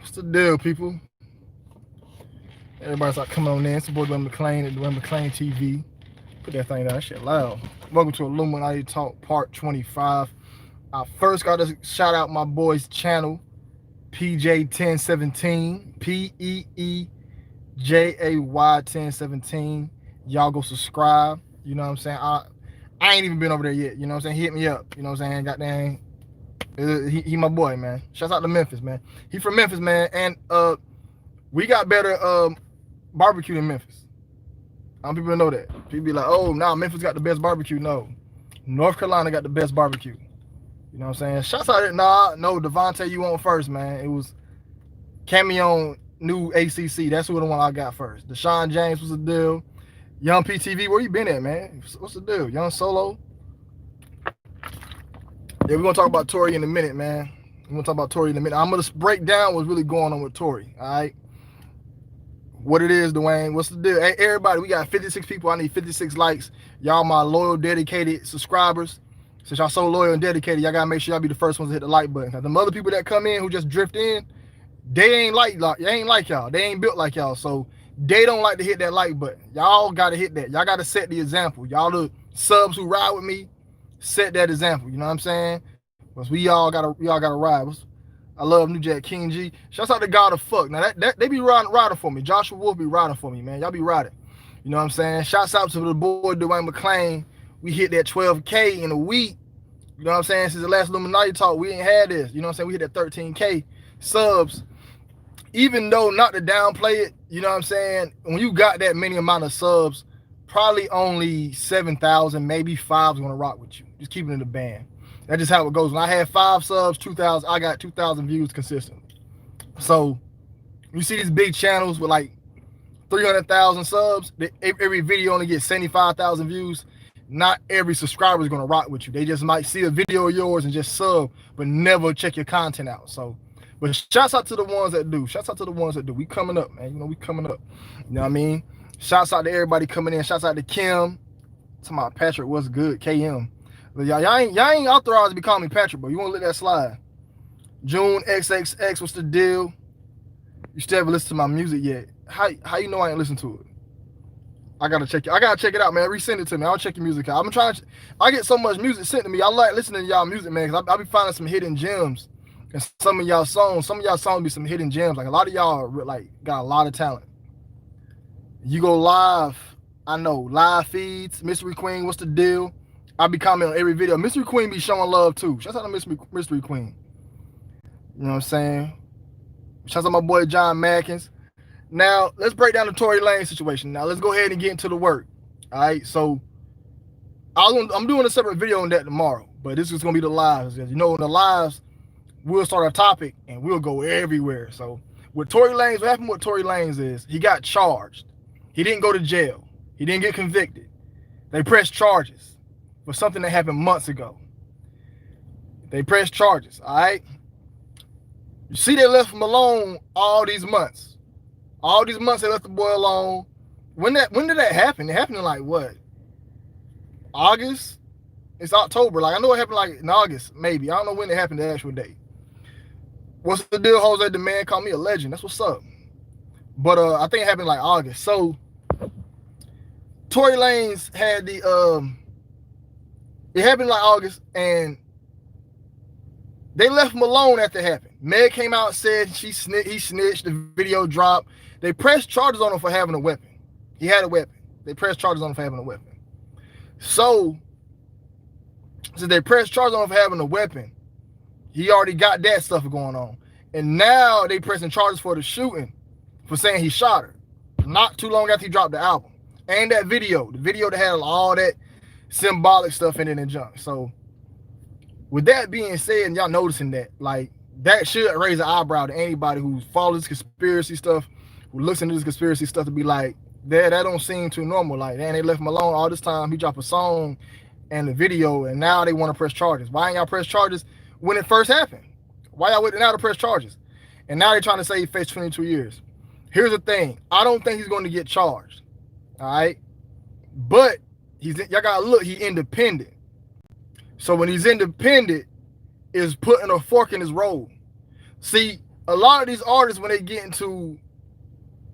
What's the deal, people? Everybody's like coming on in. It's your boy Dwayne McClain at Dwayne McClain TV. Put that thing down. That shit loud. Welcome to Illuminati Talk Part 25. I first got to shout out my boy's channel, PJ.25, PEEJAY 1017. Y'all go subscribe. You know what I'm saying? I ain't even been over there yet. You know what I'm saying? He hit me up. You know what I'm saying? Goddamn. He my boy, man. Shouts out to Memphis, man. He from Memphis, man. And we got better barbecue in Memphis. I want people to know that. People be like, oh, nah, Memphis got the best barbecue. No. North Carolina got the best barbecue. You know what I'm saying? Shouts out to, no, Devontae, you on first, man. It was Cameo new ACC. That's who the one I got first. Deshaun James was the deal. Young PTV, where you been at, man? What's the deal? Young Solo? Yeah, we're going to talk about Tory in a minute, man. We're going to talk about Tory in a minute. I'm going to break down what's really going on with Tory, all right? What it is, Dwayne. What's the deal? Hey, everybody, we got 56 people. I need 56 likes. Y'all my loyal, dedicated subscribers. Since y'all so loyal and dedicated, y'all got to make sure y'all be the first ones to hit the like button. Because the other people that come in who just drift in, they ain't like y'all. They ain't built like y'all. So they don't like to hit that like button. Y'all got to hit that. Y'all got to set the example. Y'all the subs who ride with me, set that example. You know what I'm saying? Because we all gotta ride. I love New Jack King G. Shouts out to God of Fuck. Now that they be riding for me. Joshua Wolf be riding for me, man. Y'all be riding. You know what I'm saying? Shouts out to the boy Dwayne McClain. We hit that 12K in a week. You know what I'm saying? Since the last Illuminati talk, we ain't had this. You know what I'm saying? We hit that 13K subs. Even though not to downplay it, you know what I'm saying? When you got that many amount of subs, probably only 7,000, maybe 5 is gonna rock with you. Just keeping it in the band. That's just how it goes. When I had 5 subs, 2,000, I got 2,000 views consistently. So you see these big channels with like 300,000 subs, every video only gets 75,000 views. Not every subscriber is going to rock with you. They just might see a video of yours and just sub, but never check your content out. So, but shouts out to the ones that do. Shouts out to the ones that do. We coming up, man. You know, we coming up. You know what I mean? Shouts out to everybody coming in. Shouts out to Kim. To my Patrick, what's good? KM. But y'all ain't authorized to be calling me Patrick, but you won't let that slide. June XXX, what's the deal? You still haven't listened to my music yet. How you know I ain't listened to it? I gotta check it out, man. Resend it to me. I'll check your music out. I get so much music sent to me. I like listening to y'all music, man, because I be finding some hidden gems and some of y'all songs be some hidden gems. Like a lot of y'all like got a lot of talent. You go live, I know, live feeds, Mystery Queen, what's the deal? I be commenting on every video. Mystery Queen be showing love too. Shout out to Mystery Queen. You know what I'm saying? Shout out to my boy John Mackins. Now, let's break down the Tory Lanez situation. Now, let's go ahead and get into the work. All right, so I'm doing a separate video on that tomorrow, but this is going to be the lives. You know, in the lives, we'll start a topic and we'll go everywhere. So, with Tory Lanez, what happened with Tory Lanez is he got charged. He didn't go to jail. He didn't get convicted. They pressed charges for something that happened months ago. They pressed charges, all right? You see, they left him alone all these months. All these months they left the boy alone. When did that happen? It happened in like what? August? It's October. Like I know it happened like in August, maybe. I don't know when it happened the actual date. What's the deal, Jose? The man called me a legend. That's what's up. But I think it happened like August. So Tory Lanez had the it happened like August, and they left him alone after it happened. Meg came out and said he snitched, the video dropped. They pressed charges on him for having a weapon. He had a weapon. They pressed charges on him for having a weapon. So, since they pressed charges on him for having a weapon, he already got that stuff going on. And now they pressing charges for the shooting, for saying he shot her. Not too long after he dropped the album. And that video, the video that had all that symbolic stuff in it and junk. So, with that being said, and y'all noticing that, like, that should raise an eyebrow to anybody who follows conspiracy stuff, who looks into this conspiracy stuff to be like, that don't seem too normal. Like, man, they left him alone all this time. He dropped a song and the video, and now they want to press charges. Why ain't y'all press charges when it first happened? Why y'all waiting now to press charges? And now they're trying to say he faced 22 years. Here's the thing. I don't think he's going to get charged. All right? But y'all got to look, he's independent. So when he's independent, is putting a fork in his road. See, a lot of these artists, when they get into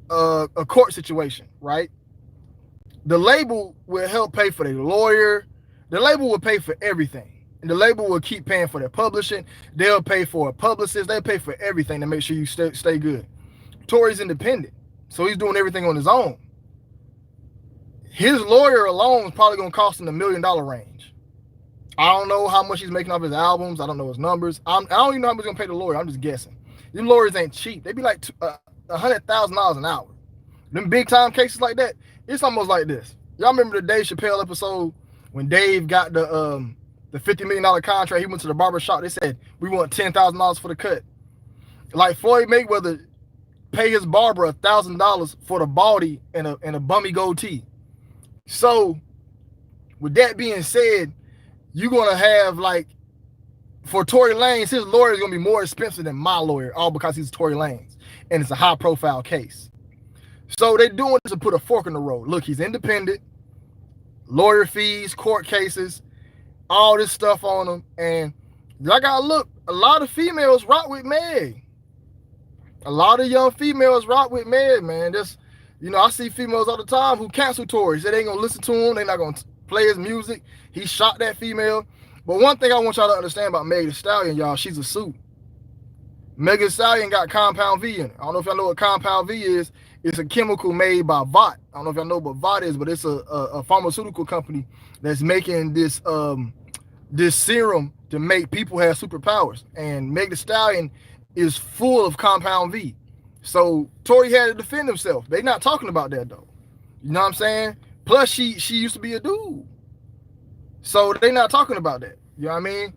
a court situation, right? The label will help pay for their lawyer. The label will pay for everything. And the label will keep paying for their publishing. They'll pay for a publicist. They'll pay for everything to make sure you stay good. Tory's independent, so he's doing everything on his own. His lawyer alone is probably going to cost him $1 million range. I don't know how much he's making off his albums. I don't know his numbers. I don't even know how much he's going to pay the lawyer. I'm just guessing. These lawyers ain't cheap. They be like $100,000 an hour. Them big time cases like that, it's almost like this. Y'all remember the Dave Chappelle episode when Dave got the $50 million contract? He went to the barber shop. They said, we want $10,000 for the cut. Like Floyd Mayweather pay his barber $1,000 for the baldy and a bummy goatee. So with that being said, you're going to have, like, for Tory Lanez, his lawyer is going to be more expensive than my lawyer, all because he's Tory Lanez. And it's a high profile case. So they're doing this to put a fork in the road. Look, he's independent, lawyer fees, court cases, all this stuff on him. And I gotta look, a lot of females rock with Meg. A lot of young females rock with Meg, man. Just, I see females all the time who cancel Tory. They ain't gonna listen to him. They're not gonna play his music. He shot that female. But one thing I want y'all to understand about Meg Thee Stallion, y'all, she's a suit. Meg Thee Stallion got Compound V in it. I don't know if y'all know what Compound V is. It's a chemical made by Vought. I don't know if y'all know what Vought is, but it's a pharmaceutical company that's making this this serum to make people have superpowers. And Meg Thee Stallion is full of Compound V. So Tory had to defend himself. They not talking about that though. You know what I'm saying? Plus she used to be a dude. So they not talking about that. You know what I mean?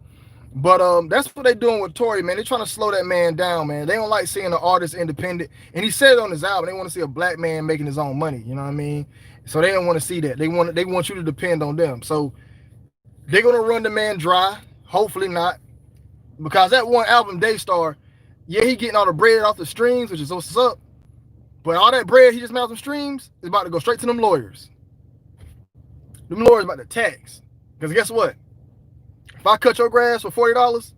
But that's what they doing with Tory, man. They're trying to slow that man down, man. They don't like seeing an artist independent. And he said it on his album, they want to see a black man making his own money. You know what I mean? So they don't want to see that. They want you to depend on them. So they're gonna run the man dry. Hopefully not, because that one album, Daystar, yeah, he getting all the bread off the streams, which is what's up. But all that bread he just made off the streams is about to go straight to them lawyers. Them lawyers about to tax. Because guess what? If I cut your grass for $40,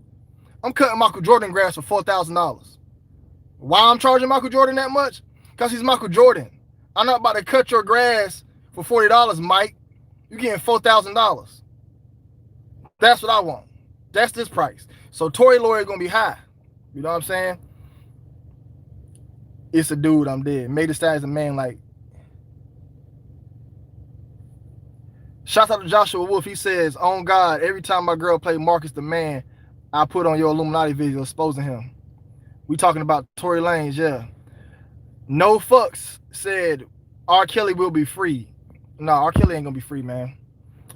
I'm cutting Michael Jordan grass for $4,000. Why I'm charging Michael Jordan that much? Because he's Michael Jordan. I'm not about to cut your grass for $40, Mike. You're getting $4,000. That's what I want. That's this price. So Tory lawyer gonna be high. You know what I'm saying? It's a dude, I'm dead. Made the stats a man, like. Shout out to Joshua Wolf. He says, on God, every time my girl play Marcus the Man, I put on your Illuminati video exposing him. We talking about Tory Lanez, yeah. No Fucks said R. Kelly will be free. No, R. Kelly ain't gonna be free, man.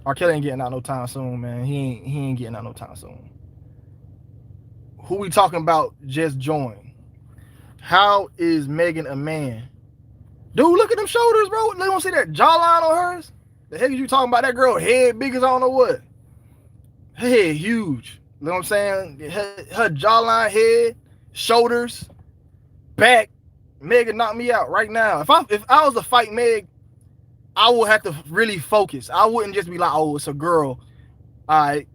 R. Kelly ain't getting out no time soon, man. He ain't getting out no time soon. Who we talking about just joined? How is Megan a man? Dude, look at them shoulders, bro. They don't see that jawline on hers? The heck is you talking about? That girl head big as I don't know what. Her head huge. You know what I'm saying? Her jawline, head, shoulders, back. Meg would knock me out right now. If I was to fight Meg, I would have to really focus. I wouldn't just be like, oh, it's a girl. All right.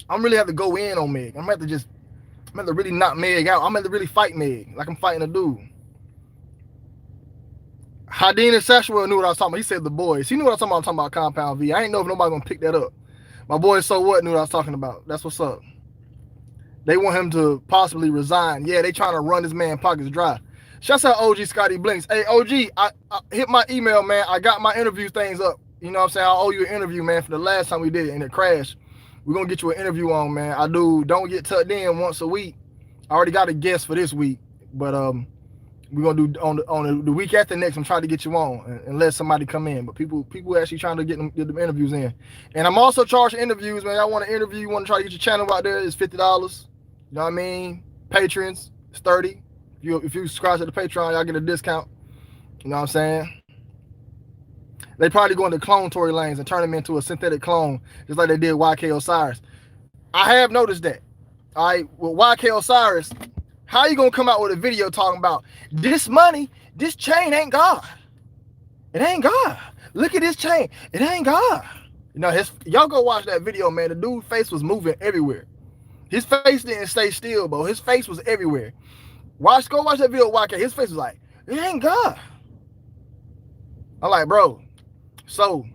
I'm really have to go in on Meg. I'm gonna have to really knock Meg out. I'm gonna have to really fight Meg like I'm fighting a dude. Hadeen and Sashwell knew what I was talking about. He said the boys. He knew what I was talking about. I'm talking about Compound V. I ain't know if nobody gonna pick that up. My boy So What knew what I was talking about. That's what's up. They want him to possibly resign. Yeah, they trying to run this man pockets dry. Shouts out OG Scotty Blinks. Hey, OG, I hit my email, man. I got my interview things up. You know what I'm saying? I owe you an interview, man, for the last time we did it and it crashed. We're gonna get you an interview on, man. I don't get tucked in once a week. I already got a guest for this week, but we're gonna do on the week after next. I'm trying to get you on and let somebody come in. But people actually trying to get them interviews in. And I'm also charging interviews, man. Y'all want to interview? You want to try to get your channel out there? It's $50. You know what I mean? Patrons, it's $30. If you subscribe to the Patreon, y'all get a discount. You know what I'm saying? They probably going to clone Tory Lanez and turn him into a synthetic clone, just like they did YK Osiris. I have noticed that. All right, with YK Osiris, how you gonna come out with a video talking about this money, this chain ain't God? It ain't God. Look at this chain. It ain't God. You know, y'all go watch that video, man. The dude's face was moving everywhere. His face didn't stay still, bro. His face was everywhere. Go watch that video of YK. His face was like, it ain't God. I'm like, bro, so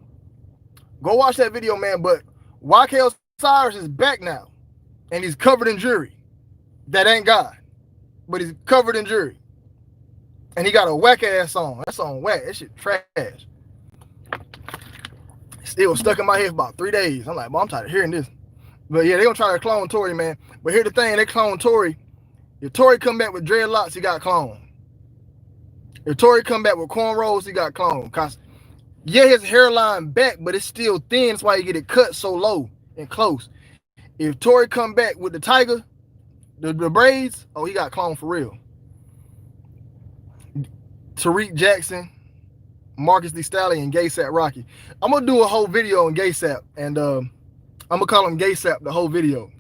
go watch that video, man. But YK Osiris is back now, and he's covered in jewelry. That ain't God, but he's covered in jewelry. And he got a whack ass song. That song whack. That shit trash. It was stuck in my head for about 3 days. I'm like, well, I'm tired of hearing this. But yeah, they gonna try to clone Tory, man. But here's the thing, they clone Tory. If Tory come back with dreadlocks, he got cloned. If Tory come back with cornrows, he got cloned. Cause yeah, his hairline back, but it's still thin. That's why he get it cut so low and close. If Tory come back with the tiger, the braids, oh, he got cloned for real. Tariq Jackson, Marcus D. Stallion, Gaysap Rocky. I'm gonna do a whole video on Gaysap, and I'm gonna call him Gaysap the whole video.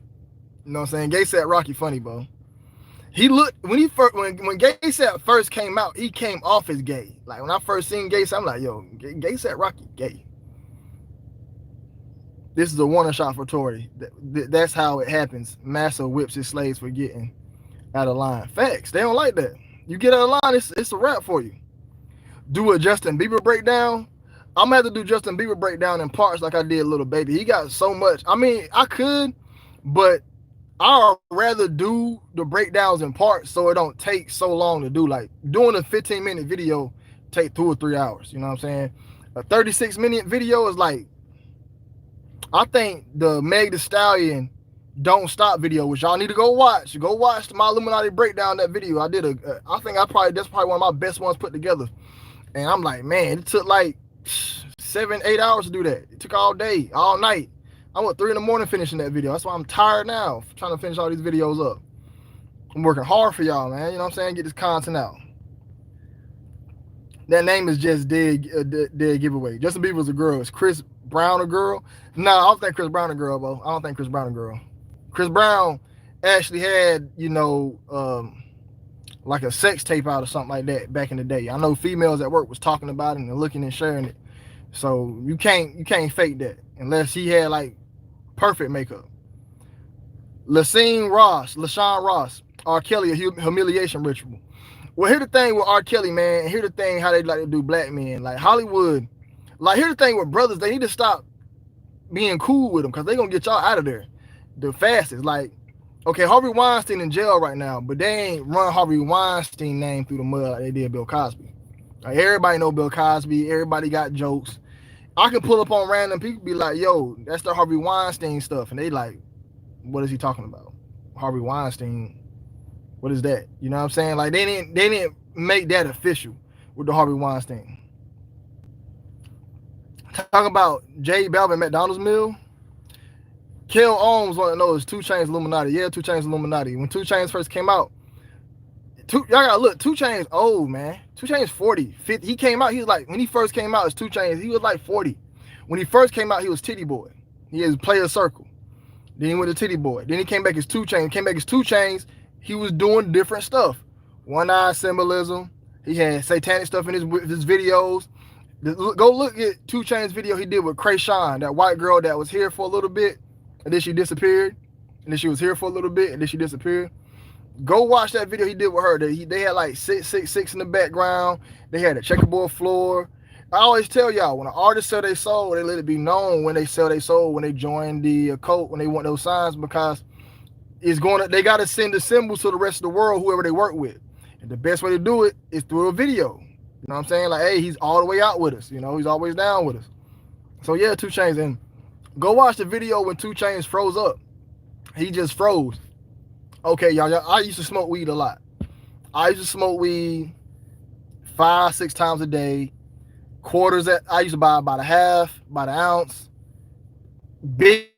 You know what I'm saying? Gaysap Rocky funny, bro. He looked when Gaysap first came out, he came off as gay. Like when I first seen Gaysap, I'm like, yo, Gaysap Rocky gay. This is a warning shot for Tory. That's how it happens. Massa whips his slaves for getting out of line. Facts. They don't like that. You get out of line, it's a wrap for you. Do a Justin Bieber breakdown. I'm gonna have to do Justin Bieber breakdown in parts like I did Little Baby. He got so much. I mean, I could, but I'd rather do the breakdowns in parts so it don't take so long to do. Like doing a 15-minute video take 2 or 3 hours. You know what I'm saying? A 36-minute video is like, I think the Meg Thee Stallion Don't Stop video, which y'all need to go watch. Go watch my Illuminati breakdown, that video. I did I think that's probably one of my best ones put together. And I'm like, man, it took like 7-8 hours to do that. It took all day, all night. I went 3 in the morning finishing that video. That's why I'm tired now, trying to finish all these videos up. I'm working hard for y'all, man. You know what I'm saying? Get this content out. That name is just dead giveaway. Justin Bieber was a girl. Is Chris Brown a girl? No, I don't think Chris Brown a girl, bro. I don't think Chris Brown a girl. Chris Brown actually had, you know, like a sex tape out or something like that back in the day. I know females at work was talking about it and looking and sharing it. So you can't fake that unless he had like perfect makeup. LaShawn Ross, R. Kelly, a humiliation ritual. Well, here's the thing with R. Kelly, man, and here's the thing how they like to do black men. Like Hollywood, like here's the thing with brothers, they need to stop being cool with them because they're gonna get y'all out of there the fastest. Like, okay, Harvey Weinstein in jail right now, but they ain't run Harvey Weinstein name through the mud like they did Bill Cosby. Like, everybody know Bill Cosby, everybody got jokes. I can pull up on random people, be like, yo, that's the Harvey Weinstein stuff. And they like, what is he talking about? Harvey Weinstein, what is that? You know what I'm saying? Like they didn't make that official with the Harvey Weinstein. Talking about J Balvin McDonald's meal. Kel Ohms want to know is 2 Chainz Illuminati. Yeah, 2 Chainz Illuminati. When 2 Chainz first came out, y'all gotta look, 2 Chainz old, man. 2 Chainz 40, 50. He came out, he was like, when he first came out as 2 Chainz, he was like 40. When he first came out, he was Titty Boy. He is Player Circle. Then he went to Titty Boy. Then he came back as 2 Chainz. Came back as 2 Chainz. He was doing different stuff. One-eye symbolism. He had satanic stuff in his videos. Go look at 2 Chainz video he did with Krayshawn, that white girl that was here for a little bit, and then she disappeared. And then she was here for a little bit, and then she disappeared. Go watch that video he did with her. They had like 666 in the background. They had a checkerboard floor. I always tell y'all, when an artist sell their soul, they let it be known when they sell their soul, when they join the cult, when they want those signs, because they got to send the symbols to the rest of the world, whoever they work with. And the best way to do it is through a video. You know what I'm saying? Like, hey, he's all the way out with us. You know, he's always down with us. So yeah, 2 Chainz. And go watch the video when 2 Chainz froze up. He just froze. Okay, y'all, I used to smoke weed a lot. I used to smoke weed 5-6 times a day. Quarters I used to buy about a half, about an ounce. Big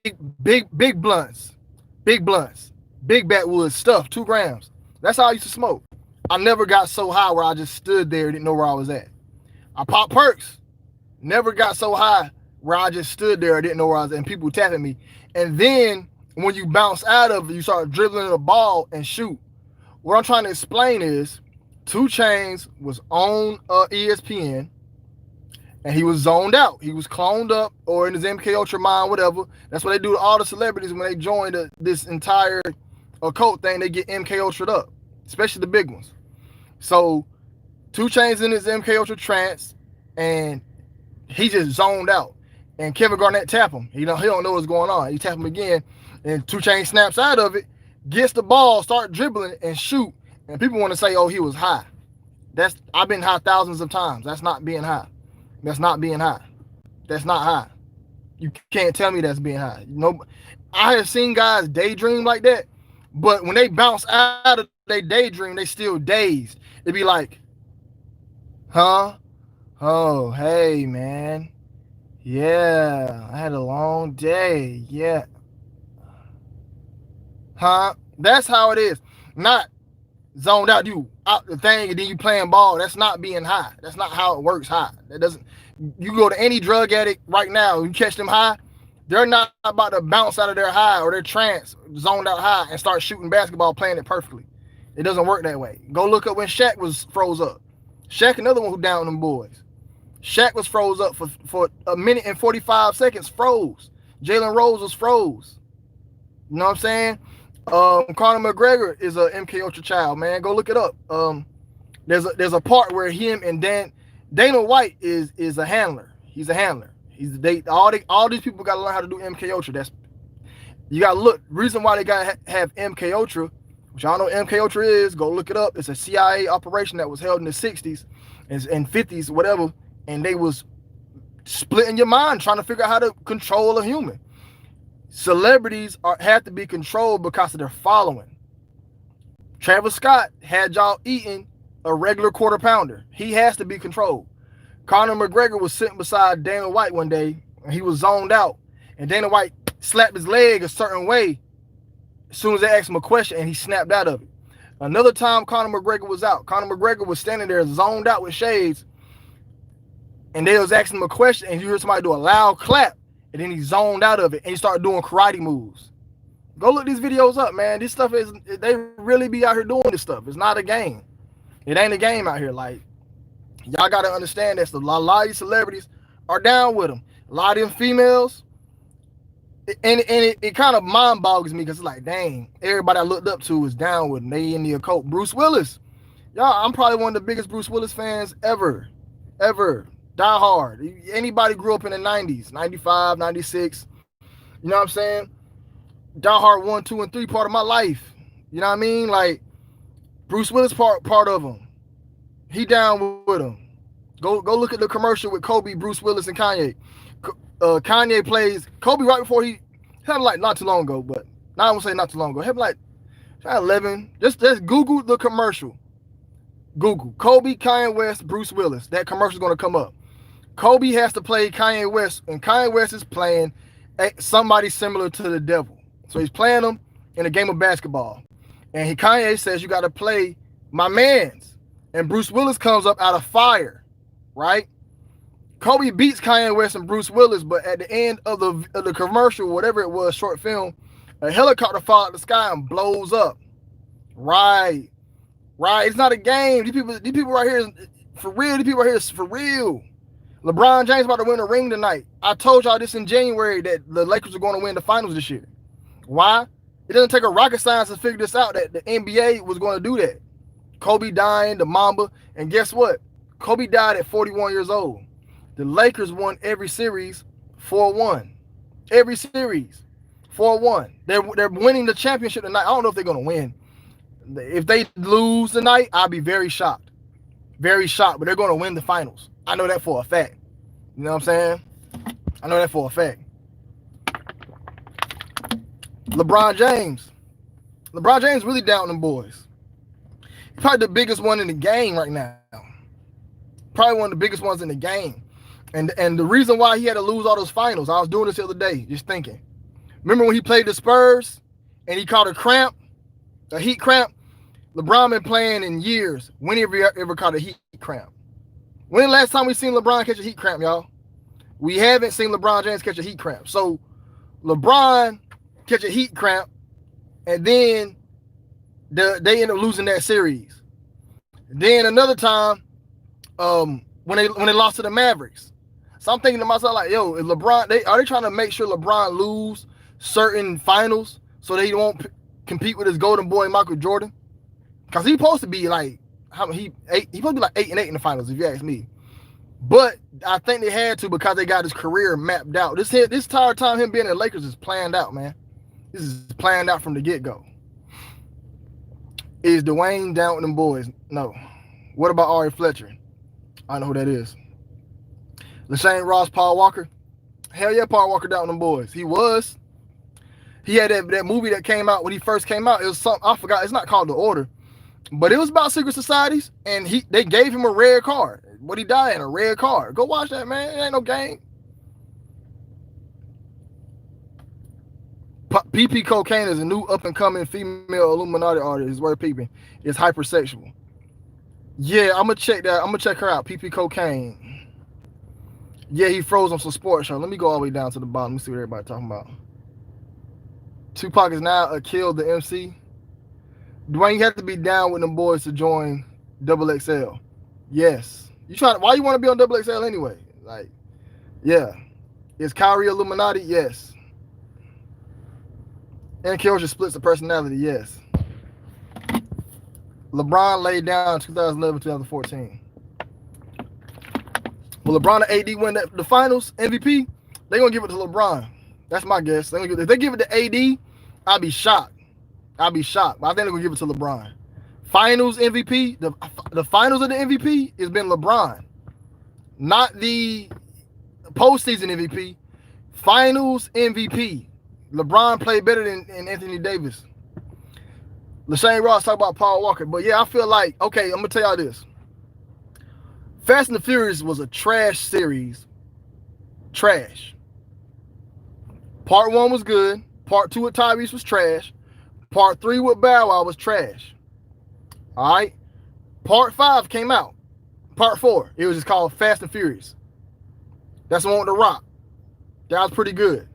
blunts. Big blunts. Big backwoods stuff, 2 grams. That's how I used to smoke. I never got so high where I just stood there and didn't know where I was at. I popped perks. Never got so high where I just stood there and didn't know where I was at, and people tapping me. And then when you bounce out of it, you start dribbling a ball and shoot. What I'm trying to explain is 2 Chainz was on ESPN, and he was zoned out. He was cloned up or in his MK Ultra mind, whatever. That's what they do to all the celebrities when they join this entire occult thing. They get MK Ultra'd up. especially the big ones. So 2 Chainz in his MK Ultra trance, and he just zoned out. And Kevin Garnett tap him. He don't know what's going on. He tap him again, and 2 Chainz snaps out of it, gets the ball, start dribbling and shoot. And people want to say, "Oh, he was high." I've been high thousands of times. That's not being high. That's not being high. That's not high. You can't tell me that's being high. I have seen guys daydream like that, but when they bounce out of their daydream, they still dazed. It'd be like, huh? Oh, hey, man. Yeah, I had a long day. Yeah. Huh? That's how it is. Not zoned out, you out the thing, and then you playing ball. That's not being high. That's not how it works high. That doesn't. You go to any drug addict right now, you catch them high, they're not about to bounce out of their high or their trance, zoned out high, and start shooting basketball, playing it perfectly. It doesn't work that way. Go look up when Shaq was froze up. Shaq, another one who downed them boys. Shaq was froze up for a minute and 45 seconds, froze. Jalen Rose was froze. You know what I'm saying? Conor McGregor is a MK Ultra child, man. Go look it up. There's a part where him and Dana White is a handler. He's a handler. All these people got to learn how to do MK Ultra. You got to look. Reason why they got to have MK Ultra, which y'all know what MK Ultra is. Go look it up. It's a CIA operation that was held in the 60s and 50s, whatever, and they was splitting your mind, trying to figure out how to control a human. Celebrities have to be controlled because of their following. Travis Scott had y'all eating a regular quarter pounder. He has to be controlled. Conor McGregor was sitting beside Dana White one day, and he was zoned out. And Dana White slapped his leg a certain way as soon as they asked him a question, and he snapped out of it. Another time Conor McGregor was out. Conor McGregor was standing there zoned out with shades, and they was asking him a question, and you heard somebody do a loud clap, and then he zoned out of it, and he started doing karate moves. Go look these videos up, man. This stuff they really be out here doing this stuff. It's not a game. It ain't a game out here. Like, y'all got to understand that a lot of these celebrities are down with them. A lot of them females, and it kind of mind boggles me because it's like, dang, everybody I looked up to is down with them. They in the occult. Bruce Willis. Y'all, I'm probably one of the biggest Bruce Willis fans ever. Die hard. Anybody grew up in the 90s, 95, 96. You know what I'm saying? Die hard 1, 2, and 3 part of my life. You know what I mean? Like, Bruce Willis part of him. He down with him. Go look at the commercial with Kobe, Bruce Willis, and Kanye. Kanye plays Kobe right before he happened like not too long ago, but now I won't say not too long ago. Happened like 11. Just Google the commercial. Google Kobe, Kanye West, Bruce Willis. That commercial's gonna come up. Kobe has to play Kanye West, and Kanye West is playing somebody similar to the devil. So he's playing them in a game of basketball. And Kanye says, you got to play my mans. And Bruce Willis comes up out of fire, right? Kobe beats Kanye West and Bruce Willis, but at the end of the commercial, whatever it was, short film, a helicopter falls out of the sky and blows up. Right. It's not a game. These people right here, for real. These people right here is for real. LeBron James about to win a ring tonight. I told y'all this in January that the Lakers are going to win the finals this year. Why? It doesn't take a rocket science to figure this out, that the NBA was going to do that. Kobe dying, the Mamba, and guess what? Kobe died at 41 years old. The Lakers won every series 4-1. Every series 4-1. They're winning the championship tonight. I don't know if they're going to win. If they lose tonight, I'll be very shocked. Very shocked, but they're going to win the finals. I know that for a fact. You know what I'm saying? I know that for a fact. LeBron James really down them boys. He's probably the biggest one in the game right now. Probably one of the biggest ones in the game. And the reason why he had to lose all those finals, I was doing this the other day, just thinking. Remember when he played the Spurs and he caught a heat cramp? LeBron been playing in years. When have you ever caught a heat cramp? When the last time we seen LeBron catch a heat cramp, y'all? We haven't seen LeBron James catch a heat cramp. So LeBron catch a heat cramp, and then they end up losing that series. Then another time, when they lost to the Mavericks. So I'm thinking to myself, like, yo, is LeBron, are they trying to make sure LeBron lose certain finals so they won't compete with his golden boy Michael Jordan? Cause he's supposed to be like he supposed to be like 8-8 in the finals, if you ask me. But I think they had to because they got his career mapped out. This entire time him being in the Lakers is planned out, man. This is planned out from the get-go. Is Dwayne down with them boys? No. What about Ari Fletcher? I know who that is. LaShane Ross, Paul Walker. Hell yeah, Paul Walker down with them boys. He was. He had that movie that came out when he first came out. It was something, I forgot. It's not called The Order. But it was about secret societies, and they gave him a red card. What he died in, a red card. Go watch that, man. It ain't no game. PP Cocaine is a new up-and-coming female Illuminati artist. Where peeping is hypersexual. Yeah, I'm gonna check that. I'm gonna check her out. PP Cocaine. Yeah, he froze on some sports show. Let me go all the way down to the bottom. Let me see what everybody talking about. Tupac is now a Kill the MC. Dwayne, you have to be down with them boys to join Double XL. Yes. Why you want to be on Double XL anyway? Like, yeah. Is Kyrie Illuminati? Yes. And Killja splits the personality? Yes. LeBron laid down in 2011, 2014. Will LeBron and AD win the finals MVP? They're going to give it to LeBron. That's my guess. If they give it to AD, I'll be shocked. But I think they're going to give it to LeBron. Finals MVP, the finals of the MVP has been LeBron. Not the postseason MVP. Finals MVP. LeBron played better than Anthony Davis. LaShane Ross talk about Paul Walker. But yeah, I feel like, okay, I'm going to tell y'all this. Fast and the Furious was a trash series. Trash. Part 1 was good. Part 2 with Tyrese was trash. Part 3 with Bow Wow was trash. All right. Part 5 came out. Part 4. It was just called Fast and Furious. That's the one with The Rock. That was pretty good.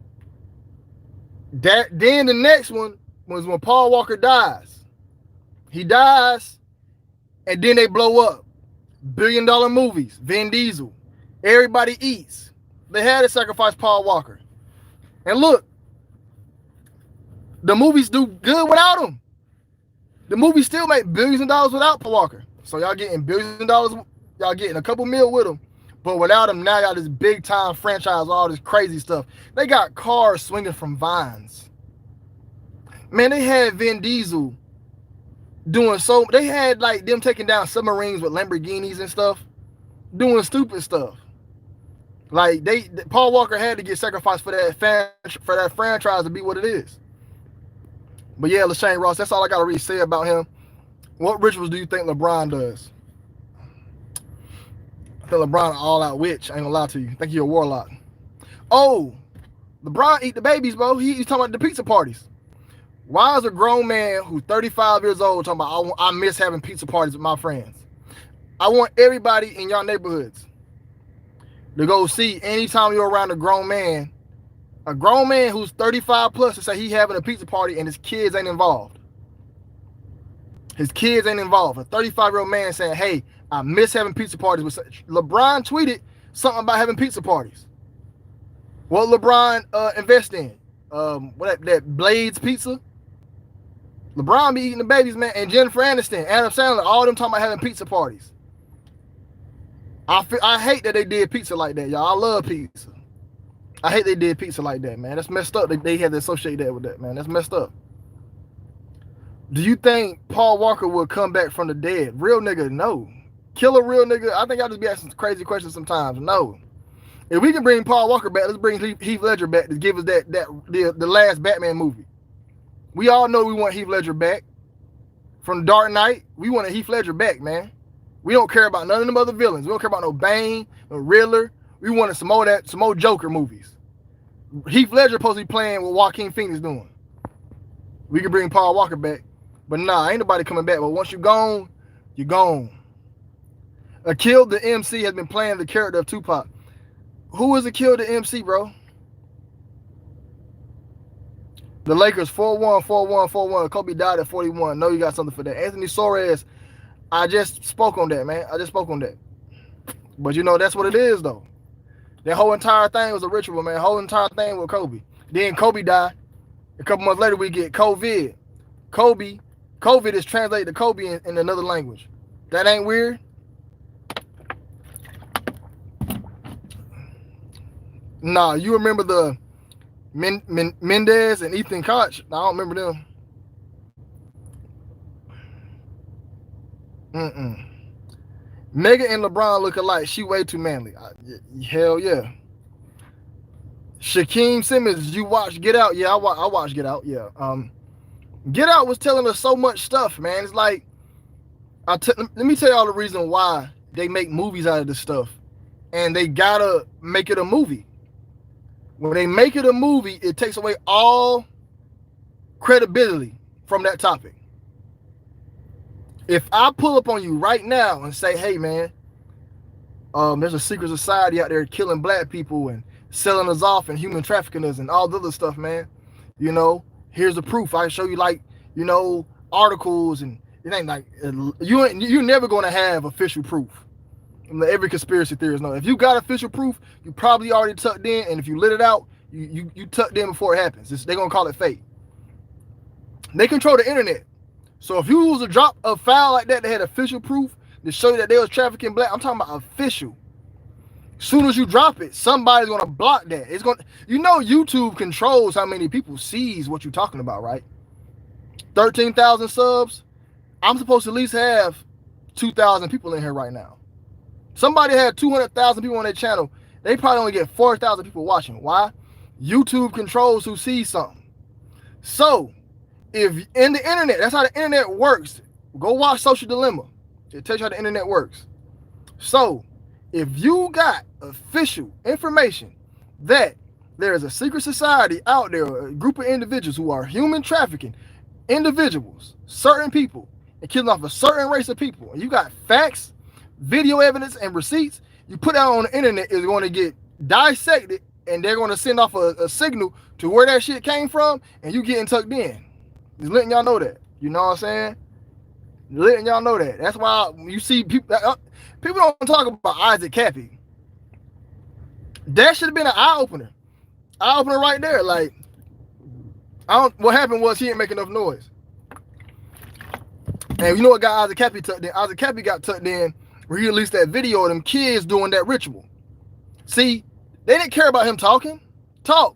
Then the next one was when Paul Walker dies. He dies, and then they blow up. $1 billion movies. Vin Diesel. Everybody eats. They had to sacrifice Paul Walker. And look, the movies do good without him. The movies still make billions of dollars without Paul Walker. So y'all getting billions of dollars, y'all getting a couple mil with him. But without him, now y'all this big time franchise, all this crazy stuff. They got cars swinging from vines. Man, they had Vin Diesel doing they had like them taking down submarines with Lamborghinis and stuff, doing stupid stuff. Like Paul Walker had to get sacrificed for that franchise to be what it is. But yeah, LaShane Ross, that's all I got to really say about him. What rituals do you think LeBron does? I think LeBron an all-out witch. I ain't gonna lie to you. I think you're a warlock. Oh, LeBron eat the babies, bro. He's talking about the pizza parties. Why is a grown man who's 35 years old talking about, I miss having pizza parties with my friends? I want everybody in y'all neighborhoods to go see anytime you're around a grown man who's 35 plus to say he having a pizza party and his kids ain't involved. His kids ain't involved. A 35-year-old man saying, hey, I miss having pizza parties with such. LeBron tweeted something about having pizza parties. What LeBron invest in? That Blades Pizza? LeBron be eating the babies, man. And Jennifer Aniston, Adam Sandler, all them talking about having pizza parties. I hate that they did pizza like that, y'all. I love pizza. I hate they did pizza like that, man. That's messed up. They had to associate that with that, man. That's messed up. Do you think Paul Walker will come back from the dead? Real nigga, no. Kill a real nigga? I think I'll just be asking crazy questions sometimes. No. If we can bring Paul Walker back, let's bring Heath Ledger back to give us the last Batman movie. We all know we want Heath Ledger back. From Dark Knight, we want a Heath Ledger back, man. We don't care about none of them other villains. We don't care about no Bane, no Riddler. We wanted some more Joker movies. Heath Ledger supposed to be playing what Joaquin Phoenix doing. We can bring Paul Walker back. But nah, ain't nobody coming back. But once you're gone, you're gone. Akil the MC has been playing the character of Tupac. Who is Akil the MC, bro? The Lakers 4-1, 4-1, 4-1. Kobe died at 41. Know you got something for that. Anthony Suarez, I just spoke on that, man. I just spoke on that. But you know, that's what it is, though. That whole entire thing was a ritual, man. Whole entire thing with Kobe. Then Kobe died. A couple months later, we get COVID. Kobe COVID is translated to Kobe in another language. That ain't weird. Nah, you remember the Mendez and Ethan Koch? I don't remember them. Megan and LeBron look alike. She way too manly. Hell yeah. Shaquem Simmons, you watch Get Out? Yeah, I watched Get Out. Yeah. Get Out was telling us so much stuff, man. It's like, let me tell y'all the reason why they make movies out of this stuff, and they gotta make it a movie. When they make it a movie, it takes away all credibility from that topic. If I pull up on you right now and say, hey, man, there's a secret society out there killing black people and selling us off and human trafficking us and all the other stuff, man, you know, here's the proof. I can show you, like, you know, articles, and it ain't like, you're never going to have official proof. Every conspiracy theorist knows. If you got official proof, you probably already tucked in, and if you lit it out, you tucked in before it happens. They're going to call it fake. They control the internet. So if you was to drop a file like that had official proof to show you that they was trafficking black, I'm talking about official. As soon as you drop it, somebody's gonna block that. It's going, you know, YouTube controls how many people sees what you're talking about, right? 13,000 subs. I'm supposed to at least have 2,000 people in here right now. Somebody had 200,000 people on their channel. They probably only get 4,000 people watching. Why? YouTube controls who sees something. So if in the internet, that's how the internet works. Go watch Social Dilemma. It tells you how the internet works. So if you got official information that there is a secret society out there, a group of individuals who are human trafficking individuals, certain people, and killing off a certain race of people, and you got facts, video evidence, and receipts, you put that on the internet, is going to get dissected, and they're going to send off a signal to where that shit came from, and you getting tucked in. Just letting y'all know that. You know what I'm saying? Letting y'all know that. That's why you see people don't talk about Isaac Cappy. That should have been an eye-opener. Eye-opener right there. Like, what happened was he didn't make enough noise. And you know what got Isaac Cappy tucked in? Isaac Cappy got tucked in where he released that video of them kids doing that ritual. See, they didn't care about him talk. But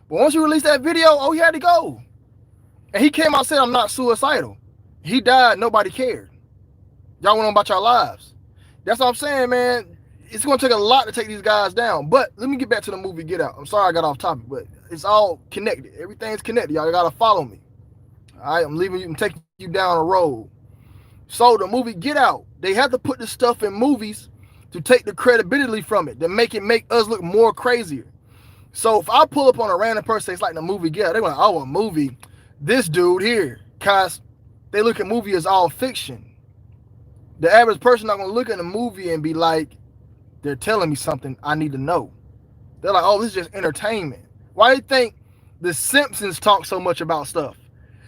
once you release that video, oh, he had to go. And he came out and said, I'm not suicidal. He died, nobody cared. Y'all went on about your lives. That's what I'm saying, man. It's going to take a lot to take these guys down. But let me get back to the movie Get Out. I'm sorry I got off topic, but it's all connected. Everything's connected. Y'all got to follow me. All right, I'm taking you down a road. So the movie Get Out, they have to put this stuff in movies to take the credibility from it, to make us look more crazier. So if I pull up on a random person, it's like the movie Get Out, they're like, oh, a movie, this dude here, because they look at movie as all fiction. The average person not going to look at a movie and be like, they're telling me something I need to know. They're like, oh, this is just entertainment. Why do you think the Simpsons talk so much about stuff?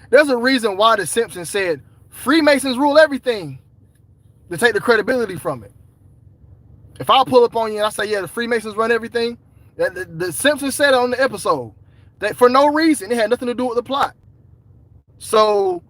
There's a reason why the Simpsons said Freemasons rule everything, to take the credibility from it. If I pull up on you and I say, yeah, the Freemasons run everything, the Simpsons said it on the episode, that for no reason, it had nothing to do with the plot. So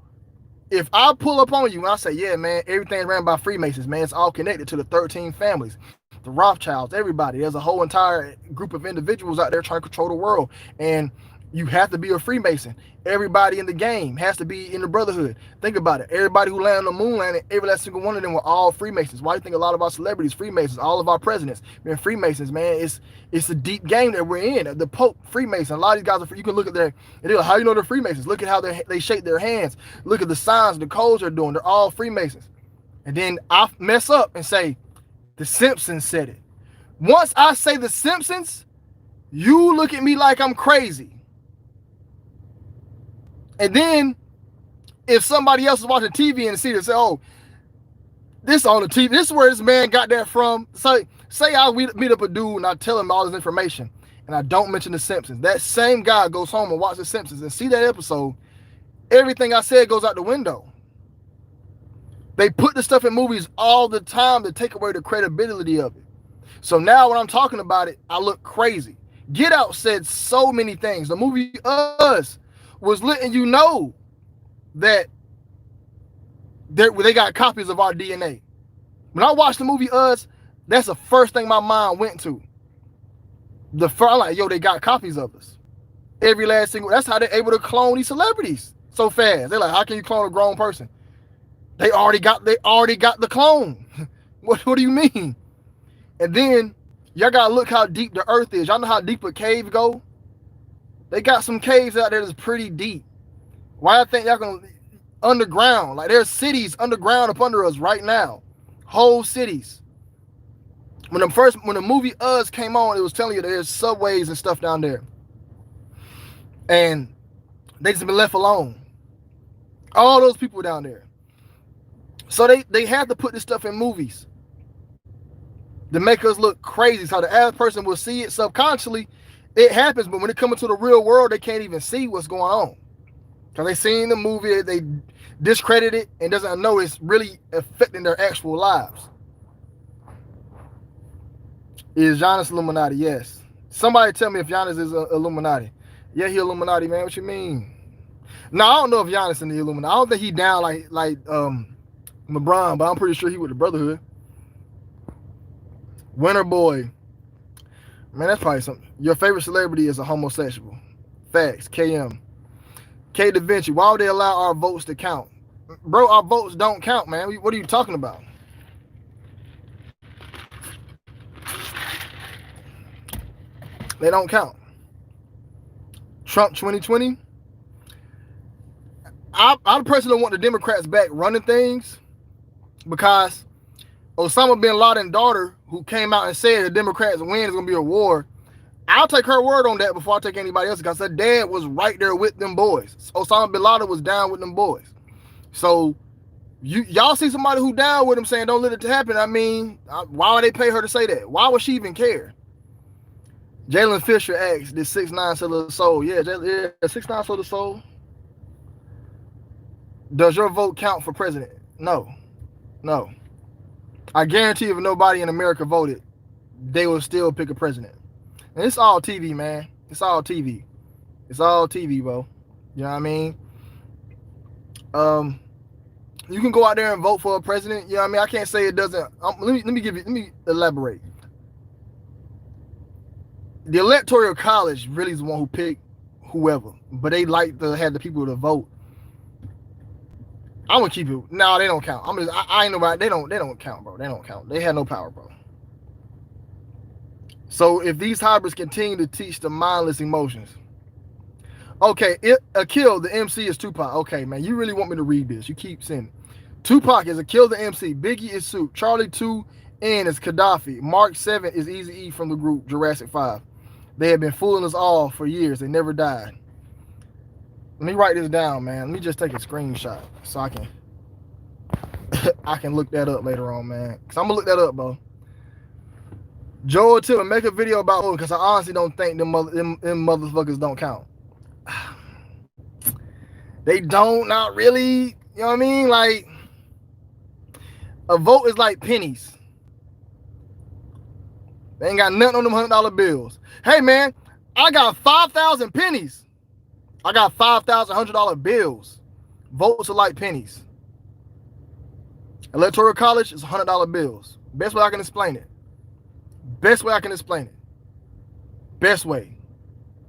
if I pull up on you and I say, yeah, man, everything's ran by Freemasons, man, it's all connected to the 13 families, the Rothschilds, everybody. There's a whole entire group of individuals out there trying to control the world. And you have to be a Freemason. Everybody in the game has to be in the brotherhood. Think about it. Everybody who landed on the moon landed, every last single one of them were all Freemasons. Why do you think a lot of our celebrities, Freemasons, all of our presidents, been Freemasons, man? It's a deep game that we're in. The Pope, Freemason. A lot of these guys, you can look at and they're like, how you know they're Freemasons? Look at how they shake their hands. Look at the signs, the codes they're doing. They're all Freemasons. And then I mess up and say, the Simpsons said it. Once I say the Simpsons, you look at me like I'm crazy. And then if somebody else is watching TV and see it, say, oh, this on the TV, this is where this man got that from. So say I meet up a dude and I tell him all this information and I don't mention the Simpsons. That same guy goes home and watches the Simpsons and see that episode. Everything I said goes out the window. They put the stuff in movies all the time to take away the credibility of it. So now when I'm talking about it, I look crazy. Get Out said so many things. The movie Us was letting you know that They got copies of our DNA. When I watched the movie Us, that's the first thing my mind went to. I'm like, yo, they got copies of us. Every last single. That's how they're able to clone these celebrities so fast. They're like, how can you clone a grown person? They already got the clone. What do you mean? And then y'all gotta look how deep the earth is. Y'all know how deep a cave go? They got some caves out there that's pretty deep. Why I think y'all gonna underground? Like there's cities underground up under us right now. Whole cities. When the movie Us came on, it was telling you there's subways and stuff down there. And they just been left alone. All those people down there. So they had to put this stuff in movies to make us look crazy. So the average person will see it subconsciously. It happens, but when it comes into the real world, they can't even see what's going on. Because they seen the movie, they discredit it and doesn't know it's really affecting their actual lives. Is Giannis Illuminati? Yes. Somebody tell me if Giannis is Illuminati. Yeah, he Illuminati, man. What you mean? No, I don't know if Giannis in the Illuminati. I don't think he down like LeBron, but I'm pretty sure he with the Brotherhood. Winter boy. Man, that's probably something. Your favorite celebrity is a homosexual. Facts. KM. K Da Vinci. Why would they allow our votes to count? Bro, our votes don't count, man. What are you talking about? They don't count. Trump 2020. I personally want the Democrats back running things because Osama bin Laden's daughter, who came out and said the Democrats win is going to be a war, I'll take her word on that before I take anybody else because her dad was right there with them boys. Osama bin Laden was down with them boys. So y'all see somebody who down with them saying don't let it happen. I mean, why would they pay her to say that? Why would she even care? Jalen Fisher asks, did 6ix9ine sell the soul? Yeah, 6ix9ine sold the soul. Does your vote count for president? No. I guarantee if nobody in America voted, they will still pick a president. And it's all TV, man. It's all TV. It's all TV, bro. You know what I mean? You can go out there and vote for a president. You know what I mean? I can't say it doesn't. Let me elaborate. The Electoral College really is the one who picked whoever, but they like to have the people to vote. I'm gonna keep it. No, they don't count. I ain't nobody. They don't count, bro. They don't count. They have no power, bro. So if these hybrids continue to teach the mindless emotions, okay, Akil, the MC is Tupac. Okay, man, you really want me to read this? You keep sending. Tupac is Akil, the MC. Biggie is Soup. Charlie 2N is Gaddafi. Mark 7 is Eazy-E from the group Jurassic 5. They have been fooling us all for years. They never died. Let me write this down, man. Let me just take a screenshot so I can look that up later on, man. Because I'm going to look that up, bro. Joel Tillman, make a video about it because I honestly don't think them motherfuckers don't count. They don't, not really. You know what I mean? Like, a vote is like pennies. They ain't got nothing on them $100 bills. Hey, man, I got 5,000 pennies. I got 5,000 $100 bills. Votes are like pennies. Electoral College is $100 bills. Best way I can explain it. Best way.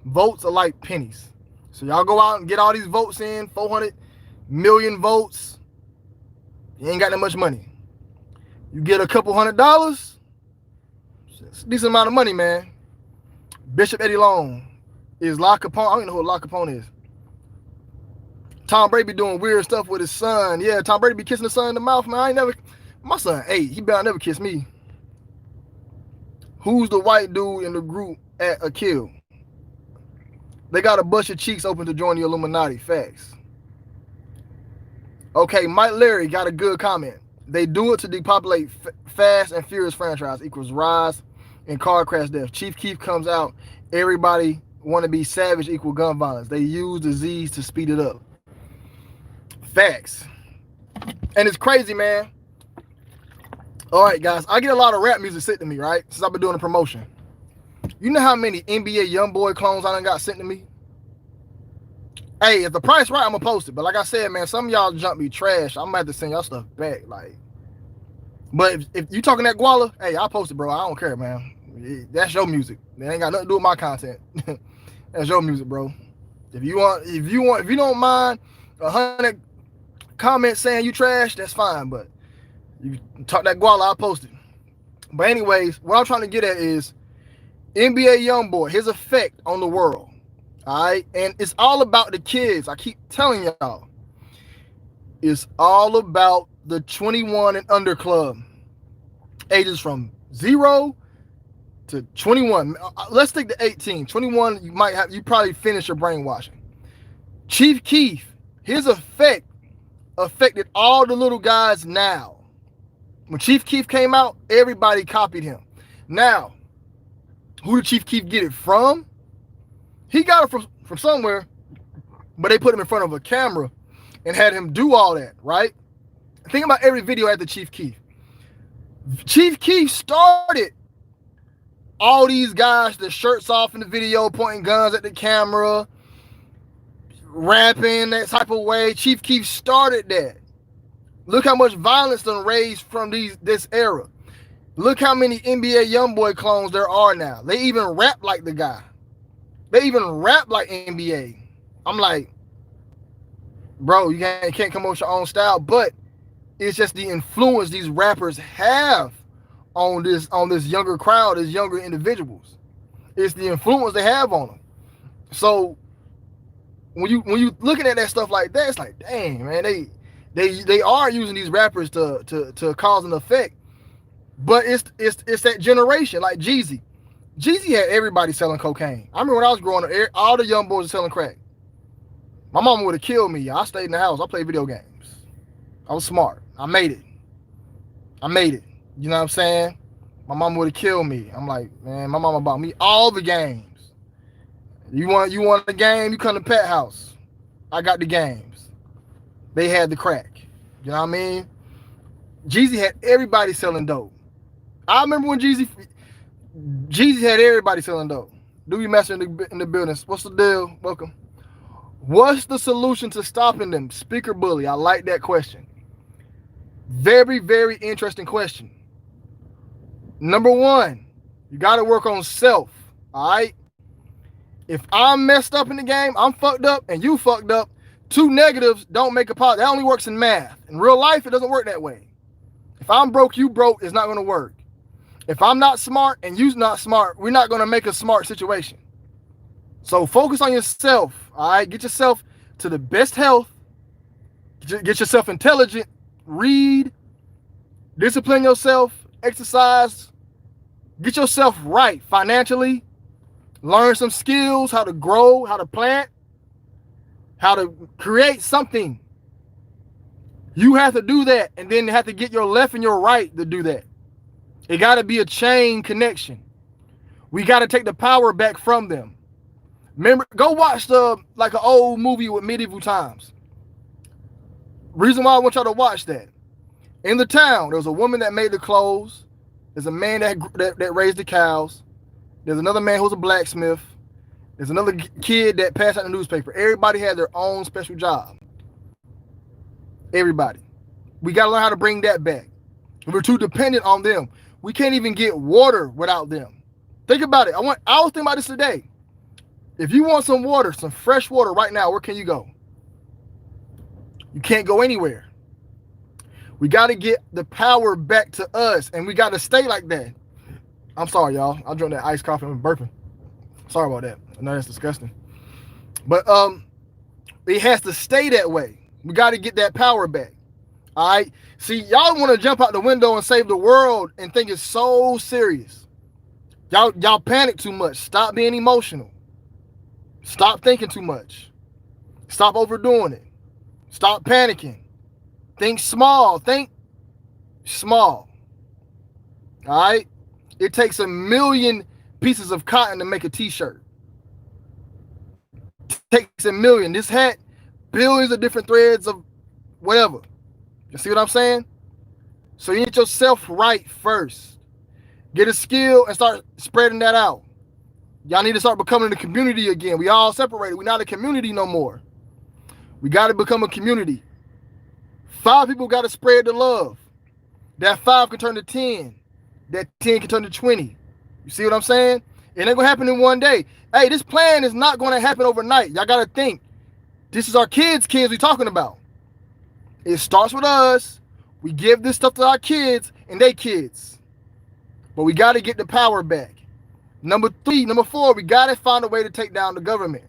Votes are like pennies. So y'all go out and get all these votes in, 400 million votes. You ain't got that much money. You get a couple $100. It's a decent amount of money, man. Bishop Eddie Long is La Capone. I don't even know who La Capone is. Tom Brady be doing weird stuff with his son. Yeah, Tom Brady be kissing his son in the mouth, man. My son 8. He better never kiss me. Who's the white dude in the group at Akil? They got to bust your cheeks open to join the Illuminati. Facts. Okay, Mike Larry got a good comment. They do it to depopulate Fast and Furious franchise equals rise and car crash death. Chief Keef comes out. Everybody want to be savage equal gun violence. They use disease to speed it up. Facts. And it's crazy, man. All right, guys. I get a lot of rap music sent to me, right? Since I've been doing a promotion. You know how many NBA YoungBoy clones I done got sent to me? Hey, if the price right, I'm gonna post it. But like I said, man, some of y'all jump me trash. I'm gonna have to send y'all stuff back. Like, but if you talking that guala, hey, I'll post it, bro. I don't care, man. That's your music. It ain't got nothing to do with my content. That's your music, bro. If you don't mind 100 comments saying you trash, that's fine. But you talk that guala, I'll post it. But anyways, what I'm trying to get at is NBA YoungBoy, his effect on the world. All right, and it's all about the kids. I keep telling y'all, it's all about the 21 and under club, ages from 0 to 21. Let's take the 18. 21, you probably finish your brainwashing. Chief Keef, his effect affected all the little guys now. When Chief Keef came out, everybody copied him. Now, who did Chief Keef get it from? He got it from somewhere, but they put him in front of a camera and had him do all that, right? Think about every video after Chief Keef. Chief Keef started all these guys, the shirts off in the video, pointing guns at the camera, rapping that type of way. Chief Keef started that. Look how much violence done raised from this era. Look how many NBA YoungBoy clones there are now. They even rap like the guy. They even rap like NBA. I'm like, bro, you can't come up with your own style, but it's just the influence these rappers have on this younger crowd, these younger individuals. It's the influence they have on them. So when you looking at that stuff like that, it's like, dang, man, they are using these rappers to cause an effect. But it's that generation, like Jeezy. Jeezy had everybody selling cocaine. I remember when I was growing up, all the young boys were selling crack. My mama would have killed me. I stayed in the house. I played video games. I was smart. I made it. You know what I'm saying? My mama would have killed me. I'm like, man, my mama bought me all the games. You want a game? You come to Pet House. I got the games. They had the crack. You know what I mean? Jeezy had everybody selling dope. I remember when Jeezy had everybody selling dope. Dewey Master in the building. What's the deal? Welcome. What's the solution to stopping them? Speaker bully. I like that question. Very, very interesting question. Number one, you got to work on self. All right? If I'm messed up in the game, I'm fucked up, and you fucked up, two negatives don't make a positive. That only works in math. In real life, it doesn't work that way. If I'm broke, you broke, it's not going to work. If I'm not smart and you're not smart, we're not going to make a smart situation. So focus on yourself, all right? Get yourself to the best health. Get yourself intelligent. Read. Discipline yourself. Exercise. Get yourself right financially. Learn some skills, how to grow, how to plant, how to create something. You have to do that, and then you have to get your left and your right to do that. It got to be a chain connection. We got to take the power back from them. Remember, go watch an old movie with medieval times. Reason why I want y'all to watch that. In the town, there was a woman that made the clothes. There's a man that raised the cows. There's another man who's a blacksmith. There's another kid that passed out the newspaper. Everybody had their own special job. Everybody. We got to learn how to bring that back. We're too dependent on them. We can't even get water without them. Think about it. I was thinking about this today. If you want some water, some fresh water right now, where can you go? You can't go anywhere. We got to get the power back to us, and we got to stay like that. I'm sorry, y'all. I drank that iced coffee and burping. Sorry about that. I know that's disgusting. But it has to stay that way. We got to get that power back. All right? See, y'all want to jump out the window and save the world and think it's so serious. Y'all panic too much. Stop being emotional. Stop thinking too much. Stop overdoing it. Stop panicking. Think small. Think small. All right? It takes 1 million pieces of cotton to make a t-shirt. Takes 1 million. This hat, billions of different threads of whatever. You see what I'm saying? So you get yourself right first. Get a skill and start spreading that out. Y'all need to start becoming a community again. We all separated. We're not a community no more. We got to become a community. 5 people got to spread the love. That 5 can turn to 10. That 10 can turn to 20. You see what I'm saying? It ain't gonna happen in one day. Hey, this plan is not gonna happen overnight. Y'all gotta think. This is our kids we talking about. It starts with us. We give this stuff to our kids and they kids. But we gotta get the power back. Number 4, we gotta find a way to take down the government.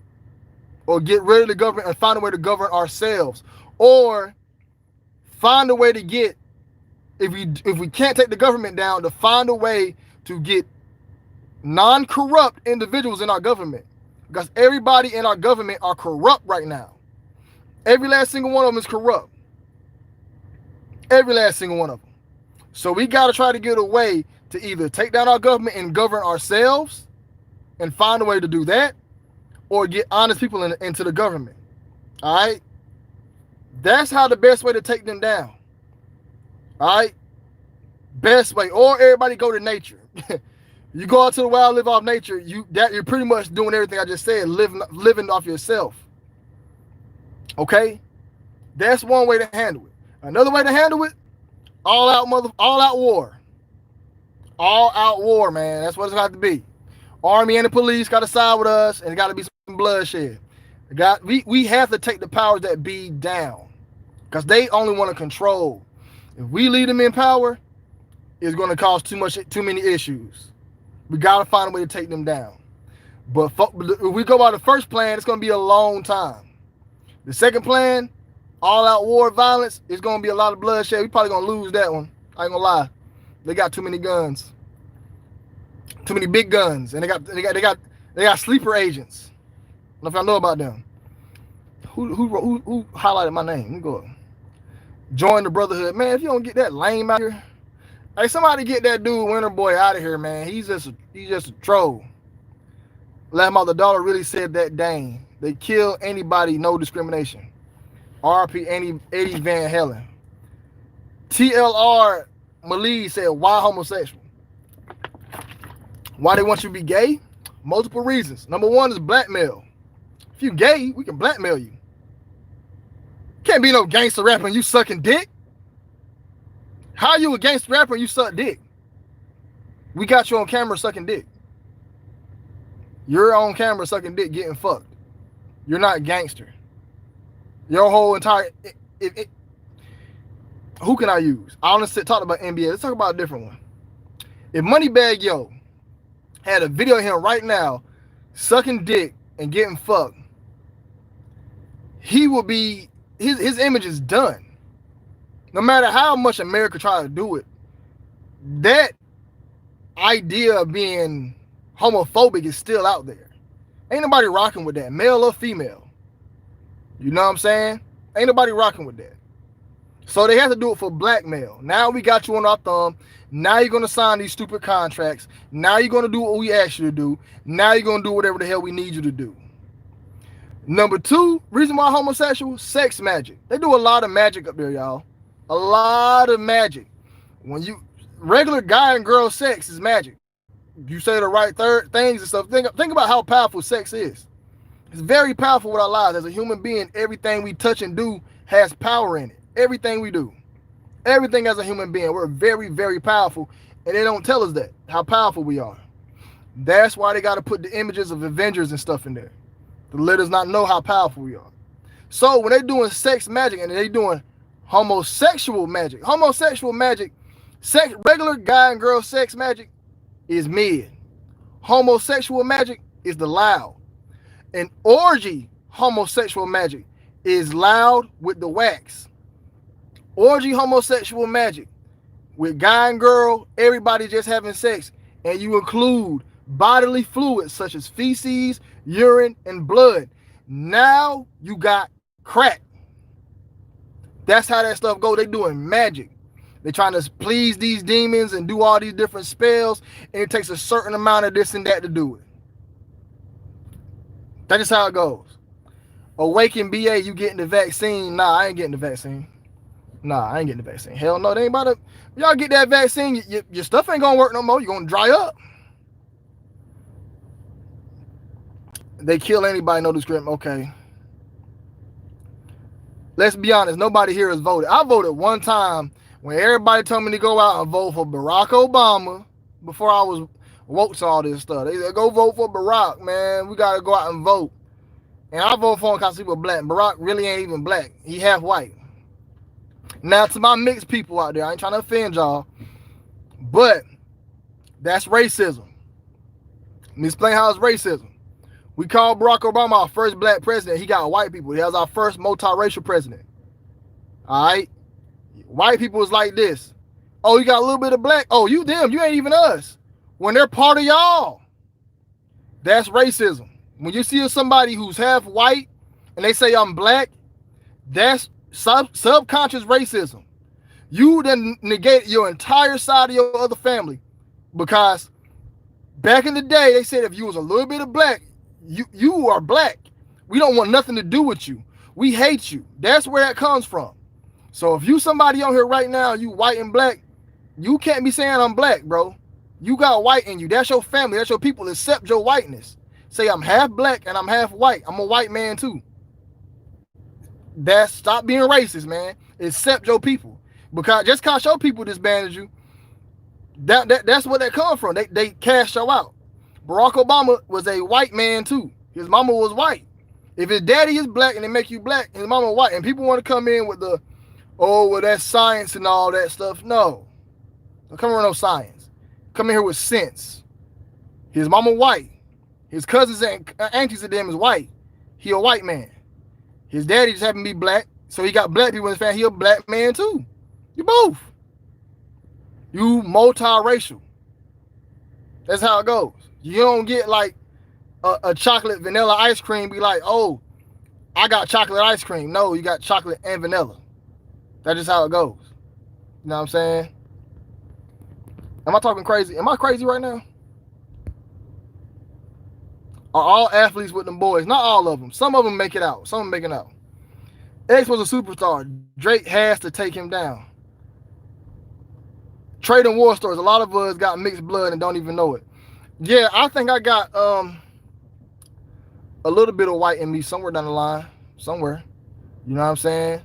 Or get rid of the government and find a way to govern ourselves. Or find a way to get, if we can't take the government down, to find a way to get non-corrupt individuals in our government. Because everybody in our government are corrupt right now. Every last single one of them is corrupt. Every last single one of them. So we got to try to get a way to either take down our government and govern ourselves and find a way to do that, or get honest people into the government. All right? That's how the best way to take them down. All right? Best way. Or everybody go to nature. You go out to the wild, live off nature, you're pretty much doing everything I just said, living off yourself. Okay? That's one way to handle it. Another way to handle it, all out war. All out war, man. That's what it's got to be. Army and the police got to side with us, and it got to be some bloodshed. We have to take the powers that be down, because they only want to control. If we lead them in power, it's going to cause too many issues. We got to find a way to take them down. But if we go by the first plan, it's going to be a long time. The second plan, all out war violence, it's going to be a lot of bloodshed. We probably going to lose that one. I ain't going to lie. They got too many guns. Too many big guns. And they got sleeper agents. I don't know if y'all know about them. Who highlighted my name? Let me go. Join the brotherhood. Man, if you don't get that lame out here, hey, somebody get that dude Winter Boy out of here, man. He's just a troll. Last month, the dollar really said that dang. They kill anybody, no discrimination. RP Eddie Van Halen. TLR Malee said, why homosexual? Why they want you to be gay? Multiple reasons. Number 1 is blackmail. If you gay, we can blackmail you. Can't be no gangster rapper and you sucking dick. How you a gangster rapper and you suck dick? We got you on camera sucking dick. You're on camera sucking dick, getting fucked. You're not gangster. Your whole entire... who can I use? I want to talk about NBA. Let's talk about a different one. If Moneybagg Yo had a video of him right now sucking dick and getting fucked, he will be... His image is done. No matter how much America try to do it, that idea of being homophobic is still out there. Ain't nobody rocking with that, male or female. You know what I'm saying? Ain't nobody rocking with that. So they have to do it for blackmail. Now we got you on our thumb. Now you're going to sign these stupid contracts. Now you're going to do what we asked you to do. Now you're going to do whatever the hell we need you to do. Number 2, reason why homosexual, sex magic. They do a lot of magic up there, y'all. A lot of magic. When you regular guy and girl sex is magic. You say the right things and stuff. Think about how powerful sex is. It's very powerful with our lives. As a human being, everything we touch and do has power in it. Everything we do. Everything as a human being. We're very, very powerful. And they don't tell us that, how powerful we are. That's why they got to put the images of Avengers and stuff in there, to let us not know how powerful we are. So when they're doing sex magic and they're doing homosexual magic, regular guy and girl sex magic is mid. Homosexual magic is the loud. And orgy homosexual magic is loud with the wax. Orgy homosexual magic with guy and girl, everybody just having sex, and you include bodily fluids such as feces, urine, and blood. Now you got crack. That's how that stuff go. They doing magic. They're trying to please these demons and do all these different spells, and it takes a certain amount of this and that to do it. That's just how it goes. Awaken BA, you getting the vaccine? Nah, I ain't getting the vaccine. Hell no, they ain't about to. Y'all get that vaccine, your stuff ain't gonna work no more. You're gonna dry up. They kill anybody, no discrimination. Okay. Let's be honest, nobody here has voted. I voted one time when everybody told me to go out and vote for Barack Obama before I was woke to all this stuff. They said, go vote for Barack, man. We got to go out and vote. And I vote for him because he was black. Barack really ain't even black. He half white. Now, to my mixed people out there, I ain't trying to offend y'all, but that's racism. Let me explain how it's racism. We called Barack Obama our first black president. He got white people. He was our first multiracial president. All right? White people was like this. Oh, you got a little bit of black. Oh, you them. You ain't even us. When they're part of y'all. That's racism. When you see somebody who's half white and they say I'm black, that's subconscious racism. You then negate your entire side of your other family, because back in the day they said if you was a little bit of black, you are black. We don't want nothing to do with you. We hate you. That's where that comes from. So if you somebody on here right now, you white and black, you can't be saying I'm black, bro. You got white in you. That's your family. That's your people. Accept your whiteness. Say I'm half black and I'm half white. I'm a white man too. Stop being racist, man. Accept your people. Because just cause your people disbanded you, that's where that come from. They cast you out. Barack Obama was a white man too. His mama was white. If his daddy is black and they make you black, his mama white. And people want to come in with the, oh, well, that's science and all that stuff. No. Don't come in with no science. Come in here with sense. His mama white. His cousins and aunties of them is white. He a white man. His daddy just happened to be black, so he got black people in his family. He a black man too. You both. You multiracial. That's how it goes. You don't get like a chocolate vanilla ice cream, be like, oh, I got chocolate ice cream. No, you got chocolate and vanilla. That's just how it goes. You know what I'm saying? Am I talking crazy? Am I crazy right now? Are all athletes with them boys? Not all of them. Some of them make it out. Some of them make it out. X was a superstar. Drake has to take him down. Trading war stories. A lot of us got mixed blood and don't even know it. Yeah, I think I got a little bit of white in me somewhere down the line. Somewhere. You know what I'm saying?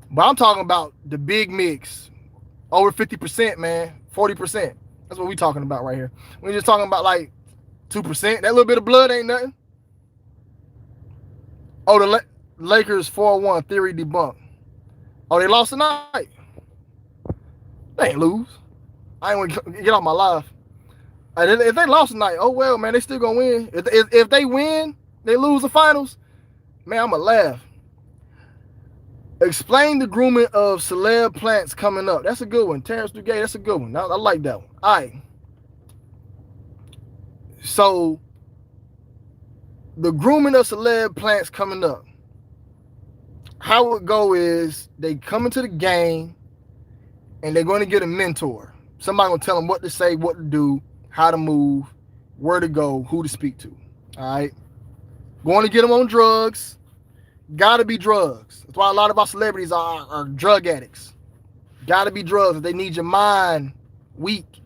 But I'm talking about the big mix. Over 50%, man. 40%. That's what we talking about right here. We're just talking about like 2%. That little bit of blood ain't nothing. Oh, the Lakers 4-1 theory debunked. Oh, they lost tonight. They ain't lose. I ain't want to get off my life. If they lost tonight, oh well, man, they still gonna win. If they win, they lose the finals, man, I'ma laugh. Explain the grooming of celeb plants coming up. That's a good one. Terrence Duguay, that's a good one. I like that one. All right. So, the grooming of celeb plants coming up. How it go is they come into the game and they're going to get a mentor. Somebody going to tell them what to say, what to do, how to move, where to go, who to speak to. All right. Going to get them on drugs. Got to be drugs. That's why a lot of our celebrities are drug addicts. Got to be drugs. They need your mind weak.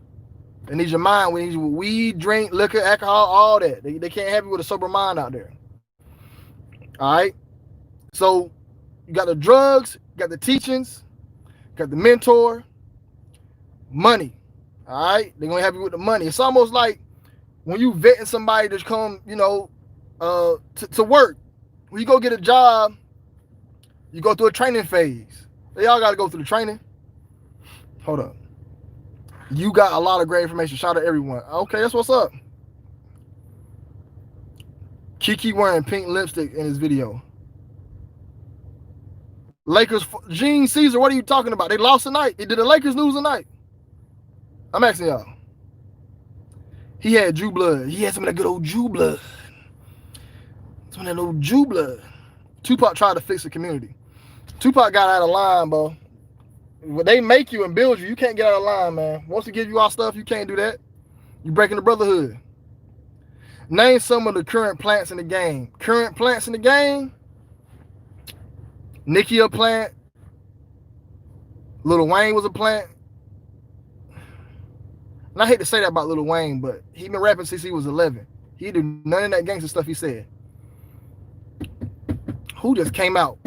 They need your mind. We need you with weed, drink, liquor, alcohol, all that. They can't have you with a sober mind out there. All right. So you got the drugs, got the teachings, got the mentor, money. All right. They're gonna have you with the money. It's almost like when you vetting somebody to come, to work. When you go get a job, you go through a training phase. They all got to go through the training. Hold up. You got a lot of great information. Shout out to everyone. Okay, that's what's up. Kiki wearing pink lipstick in his video. Lakers, Gene Caesar, what are you talking about? They lost tonight. Did the Lakers lose tonight? I'm asking y'all. He had Jew blood. He had some of that good old Jew blood. Some of that old Jew blood. Tupac tried to fix the community. Tupac got out of line, bro. When they make you and build you, you can't get out of line, man. Once they give you all stuff, you can't do that. You breaking the brotherhood. Name some of the current plants in the game. Current plants in the game. Nicki a plant. Lil Wayne was a plant. And I hate to say that about Lil Wayne, but he been rapping since he was 11. He did none of that gangster stuff he said. Who just came out?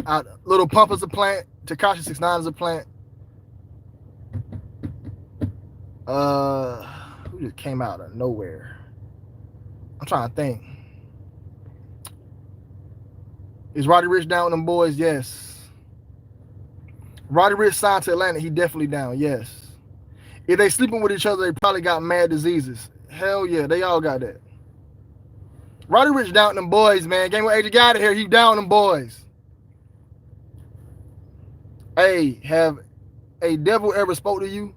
Little Pump is a plant. Tekashi 6ix9ine is a plant. Who just came out of nowhere? I'm trying to think. Is Roddy Ricch down with them boys? Yes. Roddy Ricch signed to Atlanta. He definitely down. Yes. If they sleeping with each other, they probably got mad diseases. Hell yeah, they all got that. Roddy Ricch down with them boys, man. Game with AJ got out of here. He down with them boys. Hey, have a devil ever spoke to you?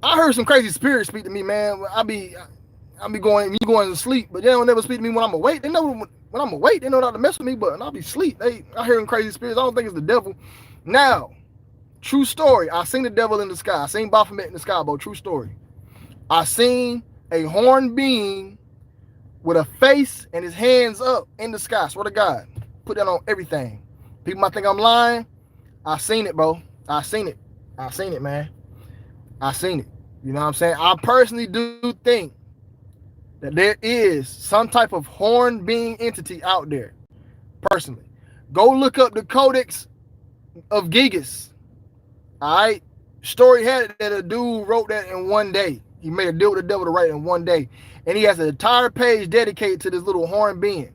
I heard some crazy spirits speak to me, man. I be going to sleep, but they don't never speak to me when I'm awake. They know when I'm awake, they know not to mess with me, but I'll be asleep. I hear them crazy spirits. I don't think it's the devil. Now, true story. I seen the devil in the sky. I seen Baphomet in the sky, bro. True story. I seen a horned being with a face and his hands up in the sky. Swear to God. Put that on everything. People might think I'm lying. I seen it, bro. I seen it, man. I seen it. You know what I'm saying? I personally do think that there is some type of horned being entity out there. Personally. Go look up the Codex of Gigas. Alright? Story had it that a dude wrote that in one day. He made a deal with the devil to write it in one day. And he has an entire page dedicated to this little horned being.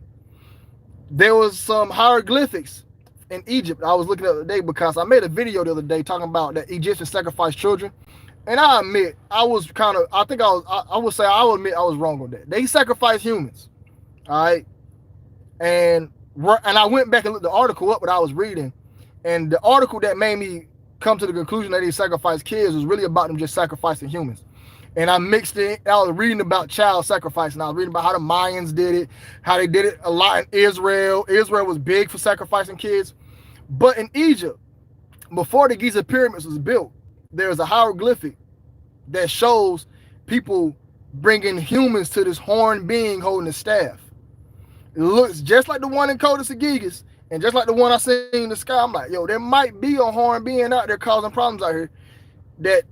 There was some hieroglyphics in Egypt I was looking at the other day because I made a video the other day talking about that Egyptians sacrifice children. And I admit, I would admit I was wrong on that. They sacrifice humans. All right. And I went back and looked the article up that I was reading. And the article that made me come to the conclusion that they sacrifice kids was really about them just sacrificing humans. And I mixed it. I was reading about child sacrifice, and I was reading about how the Mayans did it, how they did it a lot in Israel. Israel was big for sacrificing kids. But in Egypt, before the Giza pyramids was built, there's a hieroglyphic that shows people bringing humans to this horned being holding a staff. It looks just like the one in Codex of Gigas, and just like the one I seen in the sky. I'm like, yo, there might be a horned being out there causing problems out here that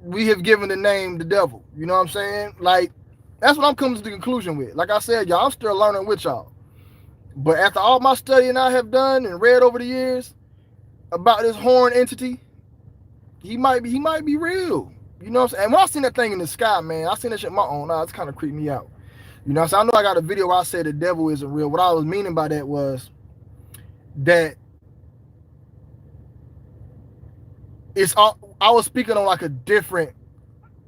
we have given the name the devil. You know what I'm saying? Like, that's what I'm coming to the conclusion with. Like I said, y'all, I'm still learning with y'all. But after all my studying I have done and read over the years about this horned entity, he might be real. You know what I'm saying? And when I seen that thing in the sky, man, I seen that shit in my own eyes. It's kind of creeped me out. You know what I'm saying? I know I got a video where I said the devil isn't real. What I was meaning by that was that I was speaking on like a different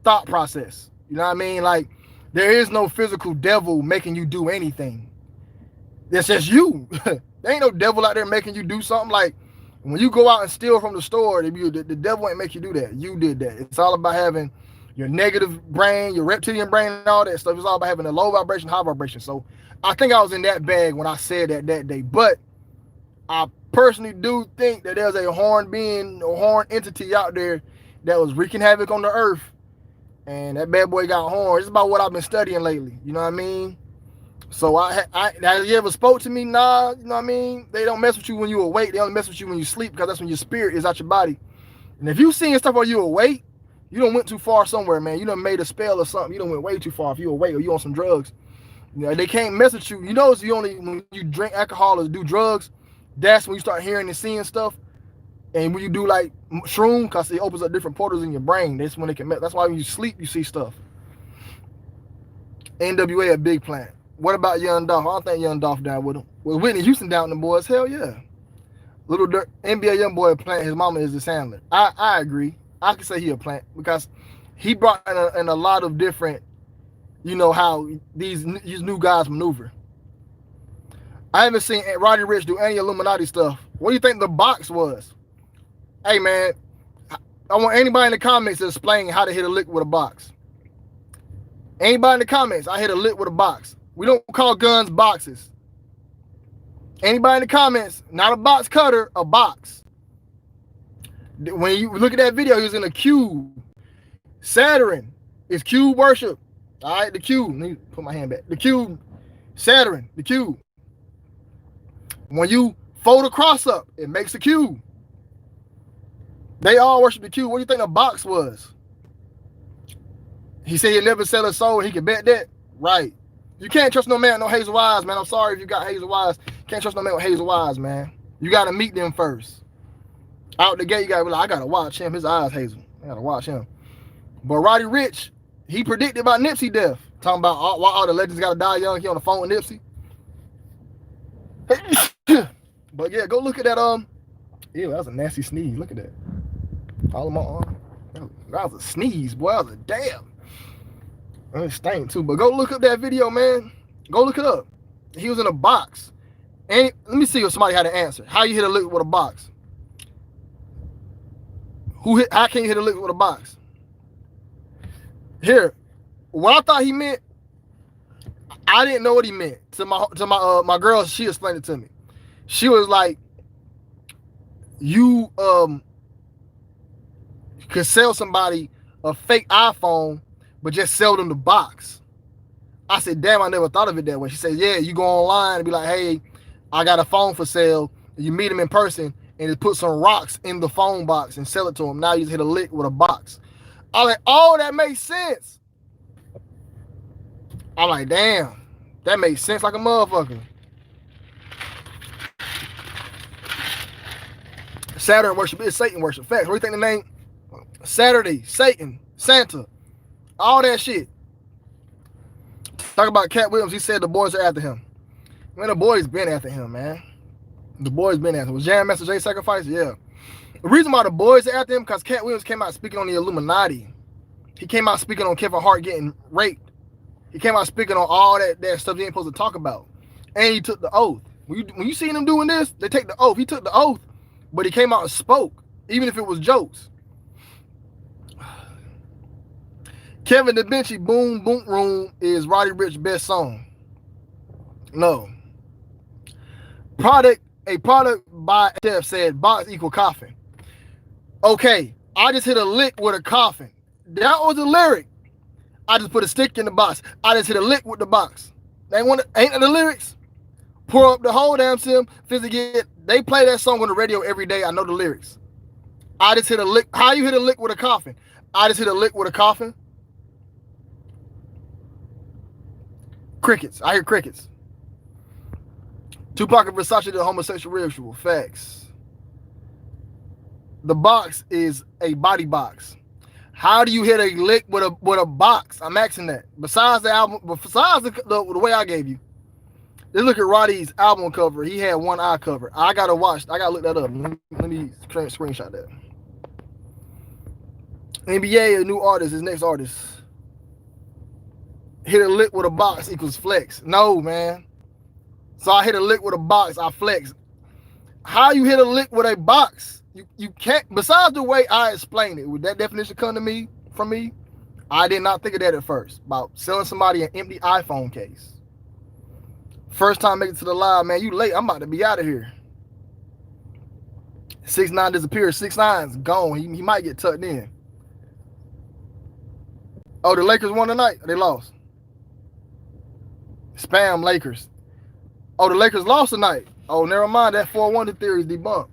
thought process. You know what I mean? Like, there is no physical devil making you do anything. That's just you. There ain't no devil out there making you do something. Like, when you go out and steal from the store, the devil ain't make you do that. You did that. It's all about having your negative brain, your reptilian brain, and all that stuff. It's all about having a low vibration, high vibration. So I think I was in that bag when I said that day. But I personally do think that there's a horned being, a horned entity out there that was wreaking havoc on the earth. And that bad boy got horns. It's about what I've been studying lately. You know what I mean? So has he ever spoke to me? Nah, you know what I mean? They don't mess with you when you awake. They only mess with you when you sleep, because that's when your spirit is out your body. And if you seeing stuff while you awake, you done went too far somewhere, man. You done made a spell or something. You done went way too far if you awake or you on some drugs. You know, they can't mess with you. You know, it's when you drink alcohol or do drugs, that's when you start hearing and seeing stuff. And when you do like shroom, because it opens up different portals in your brain, that's when they can mess. That's why when you sleep, you see stuff. NWA a big plant. What about Young Dolph? I don't think Young Dolph down with him. Well, Whitney Houston down with them boys. Hell yeah. Little Dirt, NBA young boy plant. His mama is the Sandler. I agree. I can say he a plant because he brought in a lot of different, you know, how these new guys maneuver. I haven't seen Roddy Ricch do any Illuminati stuff. What do you think the box was? Hey, man, I want anybody in the comments to explain how to hit a lick with a box. Anybody in the comments, I hit a lick with a box. We don't call guns boxes. Anybody in the comments, not a box cutter, a box. When you look at that video, he was in a cube. Saturn is cube worship. All right, the cube. Let me put my hand back. The cube, Saturn, the cube. When you fold a cross up, it makes a cube. They all worship the cube. What do you think the box was? He said he'd never sell his soul. He could bet that. Right. You can't trust no man, no hazel eyes, man. I'm sorry if you got hazel eyes. Can't trust no man with hazel eyes, man. You gotta meet them first. Out the gate, you gotta be like, I gotta watch him. His eyes hazel. I gotta watch him. But Roddy Ricch, he predicted about Nipsey death. Talking about why all the legends gotta die young. He on the phone with Nipsey. But yeah, go look at that. Ew, that was a nasty sneeze. Look at that. All of my arm. That was a sneeze, boy. That was a damn. It stank too. But go look up that video, man. Go look it up. He was in a box. And let me see if somebody had an answer. How you hit a lick with a box? How can you hit a lick with a box? Here, what I thought he meant, I didn't know what he meant. To my girl, she explained it to me. She was like, you could sell somebody a fake iPhone, but just sell them the box. I said, damn, I never thought of it that way. She said, yeah, you go online and be like, hey, I got a phone for sale. You meet them in person and just put some rocks in the phone box and sell it to them. Now you just hit a lick with a box. I'm like, oh, that makes sense. I'm like, damn, that makes sense like a motherfucker. Saturn worship is Satan worship. Facts. What do you think the name? Saturday, Satan, Santa, all that shit. Talk about Cat Williams. He said the boys are after him. Man, the boys been after him, man. The boys been after him. Was Jam Master Jay sacrificed? Yeah. The reason why the boys are after him because Cat Williams came out speaking on the Illuminati. He came out speaking on Kevin Hart getting raped. He came out speaking on all that stuff he ain't supposed to talk about. And he took the oath. When you see him doing this, they take the oath. He took the oath, but he came out and spoke, even if it was jokes. Kevin Da Vinci Boom Boom Room is Roddy Ricch's best song. No. A product by Chef said box equal coffin. Okay, I just hit a lick with a coffin. That was a lyric. I just put a stick in the box. I just hit a lick with the box. Ain't that the lyrics? Pour up the whole damn sim. They play that song on the radio every day. I know the lyrics. I just hit a lick. How you hit a lick with a coffin? I just hit a lick with a coffin. Crickets. I hear crickets. Tupac and Versace did a homosexual ritual. Facts. The box is a body box. How do you hit a lick with a box? I'm asking that. Besides the album, besides the way I gave you. Let's look at Roddy's album cover. He had one eye cover. I gotta look that up. Let me screenshot that. NBA, a new artist, his next artist. Hit a lick with a box equals flex. No, man. So I hit a lick with a box, I flex. How you hit a lick with a box? You can't, besides the way I explained it, would that definition come to me from me? I did not think of that at first, about selling somebody an empty iPhone case. First time making it to the live, man, you late. I'm about to be out of here. 6ix9ine disappeared. 6ix9ine's gone. He might get tucked in. Oh, the Lakers won tonight? They lost. Spam Lakers. Oh, the Lakers lost tonight. Oh, never mind. That 4-1 theory is debunked.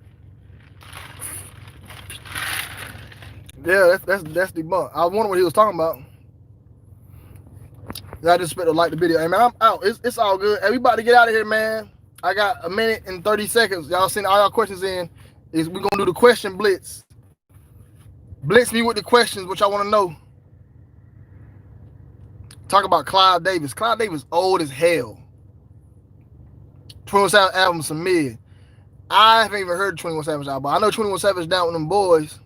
Yeah, that's debunked. I wonder what he was talking about. I just expect to like the video. Hey, man, I'm out. It's all good. Everybody get out of here, man. I got a minute and 30 seconds. Y'all send all y'all questions in. We're going to do the question blitz. Blitz me with the questions, which I want to know. Talk about Clive Davis. Clive Davis old as hell. 21 Savage album, some mid. I haven't even heard 21 Savage album. I know 21 Savage down with them boys.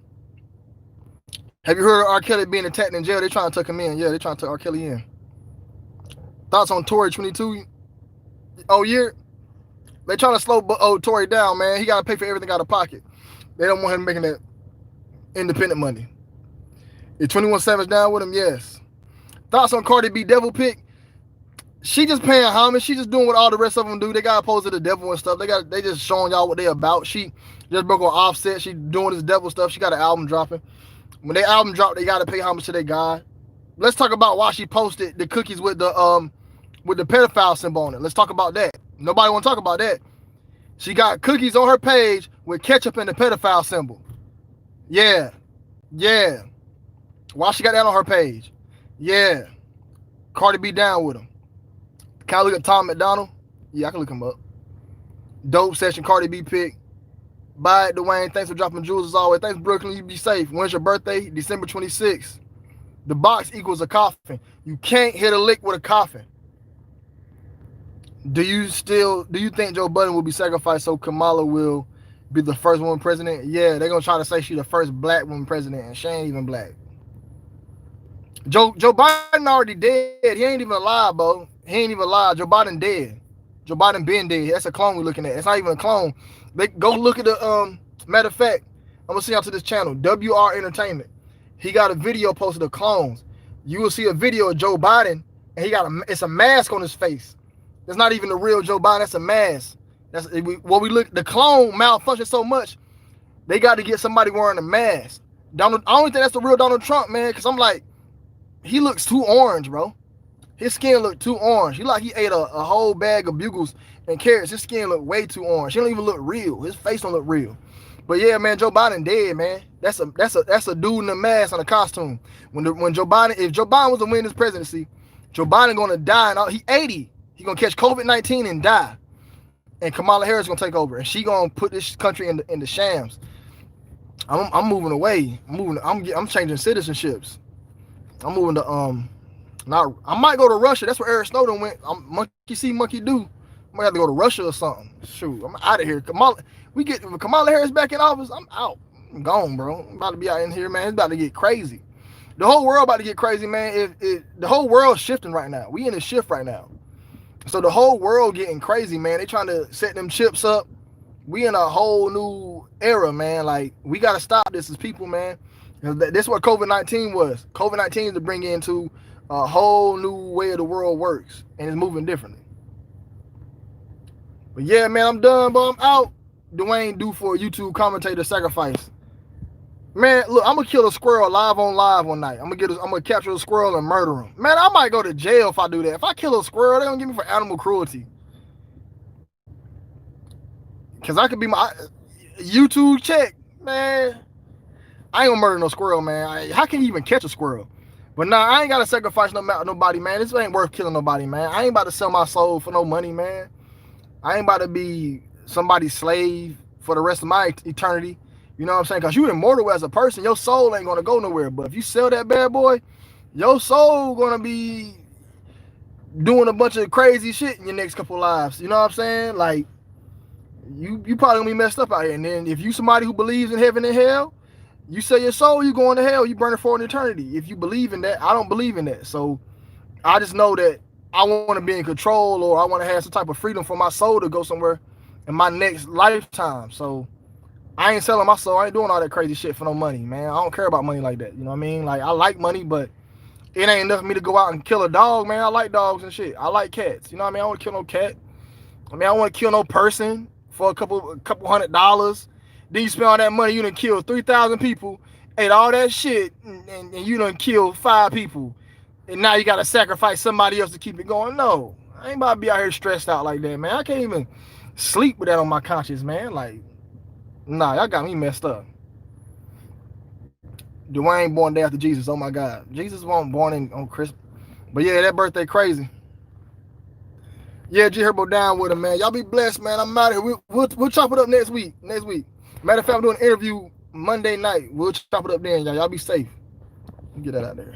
Have you heard of R. Kelly being attacked in jail? They're trying to tuck him in. Yeah, they're trying to tuck R. Kelly in. Thoughts on Tory 22? Oh, year? They trying to slow Tory down, man. He got to pay for everything out of pocket. They don't want him making that independent money. Is 21 Savage down with him? Yes. Thoughts on Cardi B devil pick? She just paying homage. She just doing what all the rest of them do. They got opposed to the devil and stuff. They just showing y'all what they about. She just broke on Offset. She doing this devil stuff. She got an album dropping. When they album drop, they gotta pay homage to their God. Let's talk about why she posted the cookies with the pedophile symbol on it. Let's talk about that. Nobody want to talk about that. She got cookies on her page with ketchup and the pedophile symbol. Yeah. Why she got that on her page? Yeah. Cardi B down with him. Can I look at Tom McDonald? Yeah, I can look him up. Dope session, Cardi B pick. Bye, Dwayne. Thanks for dropping jewels as always. Thanks, Brooklyn. You be safe. When's your birthday? December 26th. The box equals a coffin. You can't hit a lick with a coffin. Do you think Joe Budden will be sacrificed so Kamala will be the first woman president? Yeah, they're gonna try to say she's the first black woman president, and she ain't even black. Joe Biden already dead. He ain't even alive, bro. He ain't even alive. Joe Biden dead. Joe Biden been dead. That's a clone we're looking at. It's not even a clone. They go look at the matter of fact, I'm gonna send y'all to this channel, WR Entertainment. He got a video posted of clones. You will see a video of Joe Biden, and it's a mask on his face. That's not even the real Joe Biden. That's a mask. That's what we look. The clone malfunctioned so much, they got to get somebody wearing a mask. I don't think that's the real Donald Trump, man. Because I'm like, he looks too orange, bro. His skin looked too orange. He ate a whole bag of bugles and carrots. His skin looked way too orange. He don't even look real. His face don't look real. But yeah, man, Joe Biden dead, man. That's a dude in a mask and a costume. If Joe Biden was to win this presidency, Joe Biden gonna die. And he 80. He gonna catch COVID-19 and die. And Kamala Harris gonna take over, and she gonna put this country in the shams. I'm moving away. I'm changing citizenships. I'm moving to I might go to Russia. That's where Eric Snowden went. Monkey see, monkey do. I might have to go to Russia or something. Shoot, I'm out of here. Kamala Harris back in office. I'm out. I'm gone, bro. I'm about to be out in here, man. It's about to get crazy. The whole world about to get crazy, man. The whole world's shifting right now. We in a shift right now. So the whole world getting crazy, man. They trying to set them chips up. We in a whole new era, man. Like, we got to stop this as people, man. That's what COVID-19 was. COVID-19 is to bring into a whole new way of the world works, and it's moving differently. But yeah, man, I'm done, but I'm out. Dwayne due for a YouTube commentator sacrifice. Man, look, I'm gonna kill a squirrel live on live one night. I'm gonna capture a squirrel and murder him. Man, I might go to jail if I do that. If I kill a squirrel, they don't get me for animal cruelty. Cause I could be my YouTube check, man. I ain't gonna murder no squirrel, man. How can you even catch a squirrel? But nah, I ain't gotta sacrifice nobody, man. This ain't worth killing nobody, man. I ain't about to sell my soul for no money, man. I ain't about to be somebody's slave for the rest of my eternity. You know what I'm saying? Because you immortal as a person. Your soul ain't going to go nowhere. But if you sell that bad boy, your soul going to be doing a bunch of crazy shit in your next couple lives. You know what I'm saying? Like, you probably going to be messed up out here. And then if you somebody who believes in heaven and hell, you sell your soul, you going to hell. You burn it for an eternity. If you believe in that, I don't believe in that. So I just know that I want to be in control, or I want to have some type of freedom for my soul to go somewhere in my next lifetime. So I ain't selling my soul. I ain't doing all that crazy shit for no money, man. I don't care about money like that. You know what I mean? Like, I like money, but it ain't enough for me to go out and kill a dog, man. I like dogs and shit. I like cats. You know what I mean? I don't want to kill no cat. I mean, I don't want to kill no person for a couple $100. Then you spend all that money, you done killed 3,000 people, ate all that shit, and you done killed 5 people. And now you got to sacrifice somebody else to keep it going. No, I ain't about to be out here stressed out like that, man. I can't even sleep with that on my conscience, man. Like, nah, y'all got me messed up. Dwayne born day after Jesus. Oh my God, Jesus wasn't born on Christmas. But yeah, that birthday crazy. Yeah, G Herbo down with him, man. Y'all be blessed, man. I'm out of here. We'll chop it up next week. Matter of fact, I'm doing an interview Monday night. We'll chop it up then, y'all. Y'all be safe. Get that out there.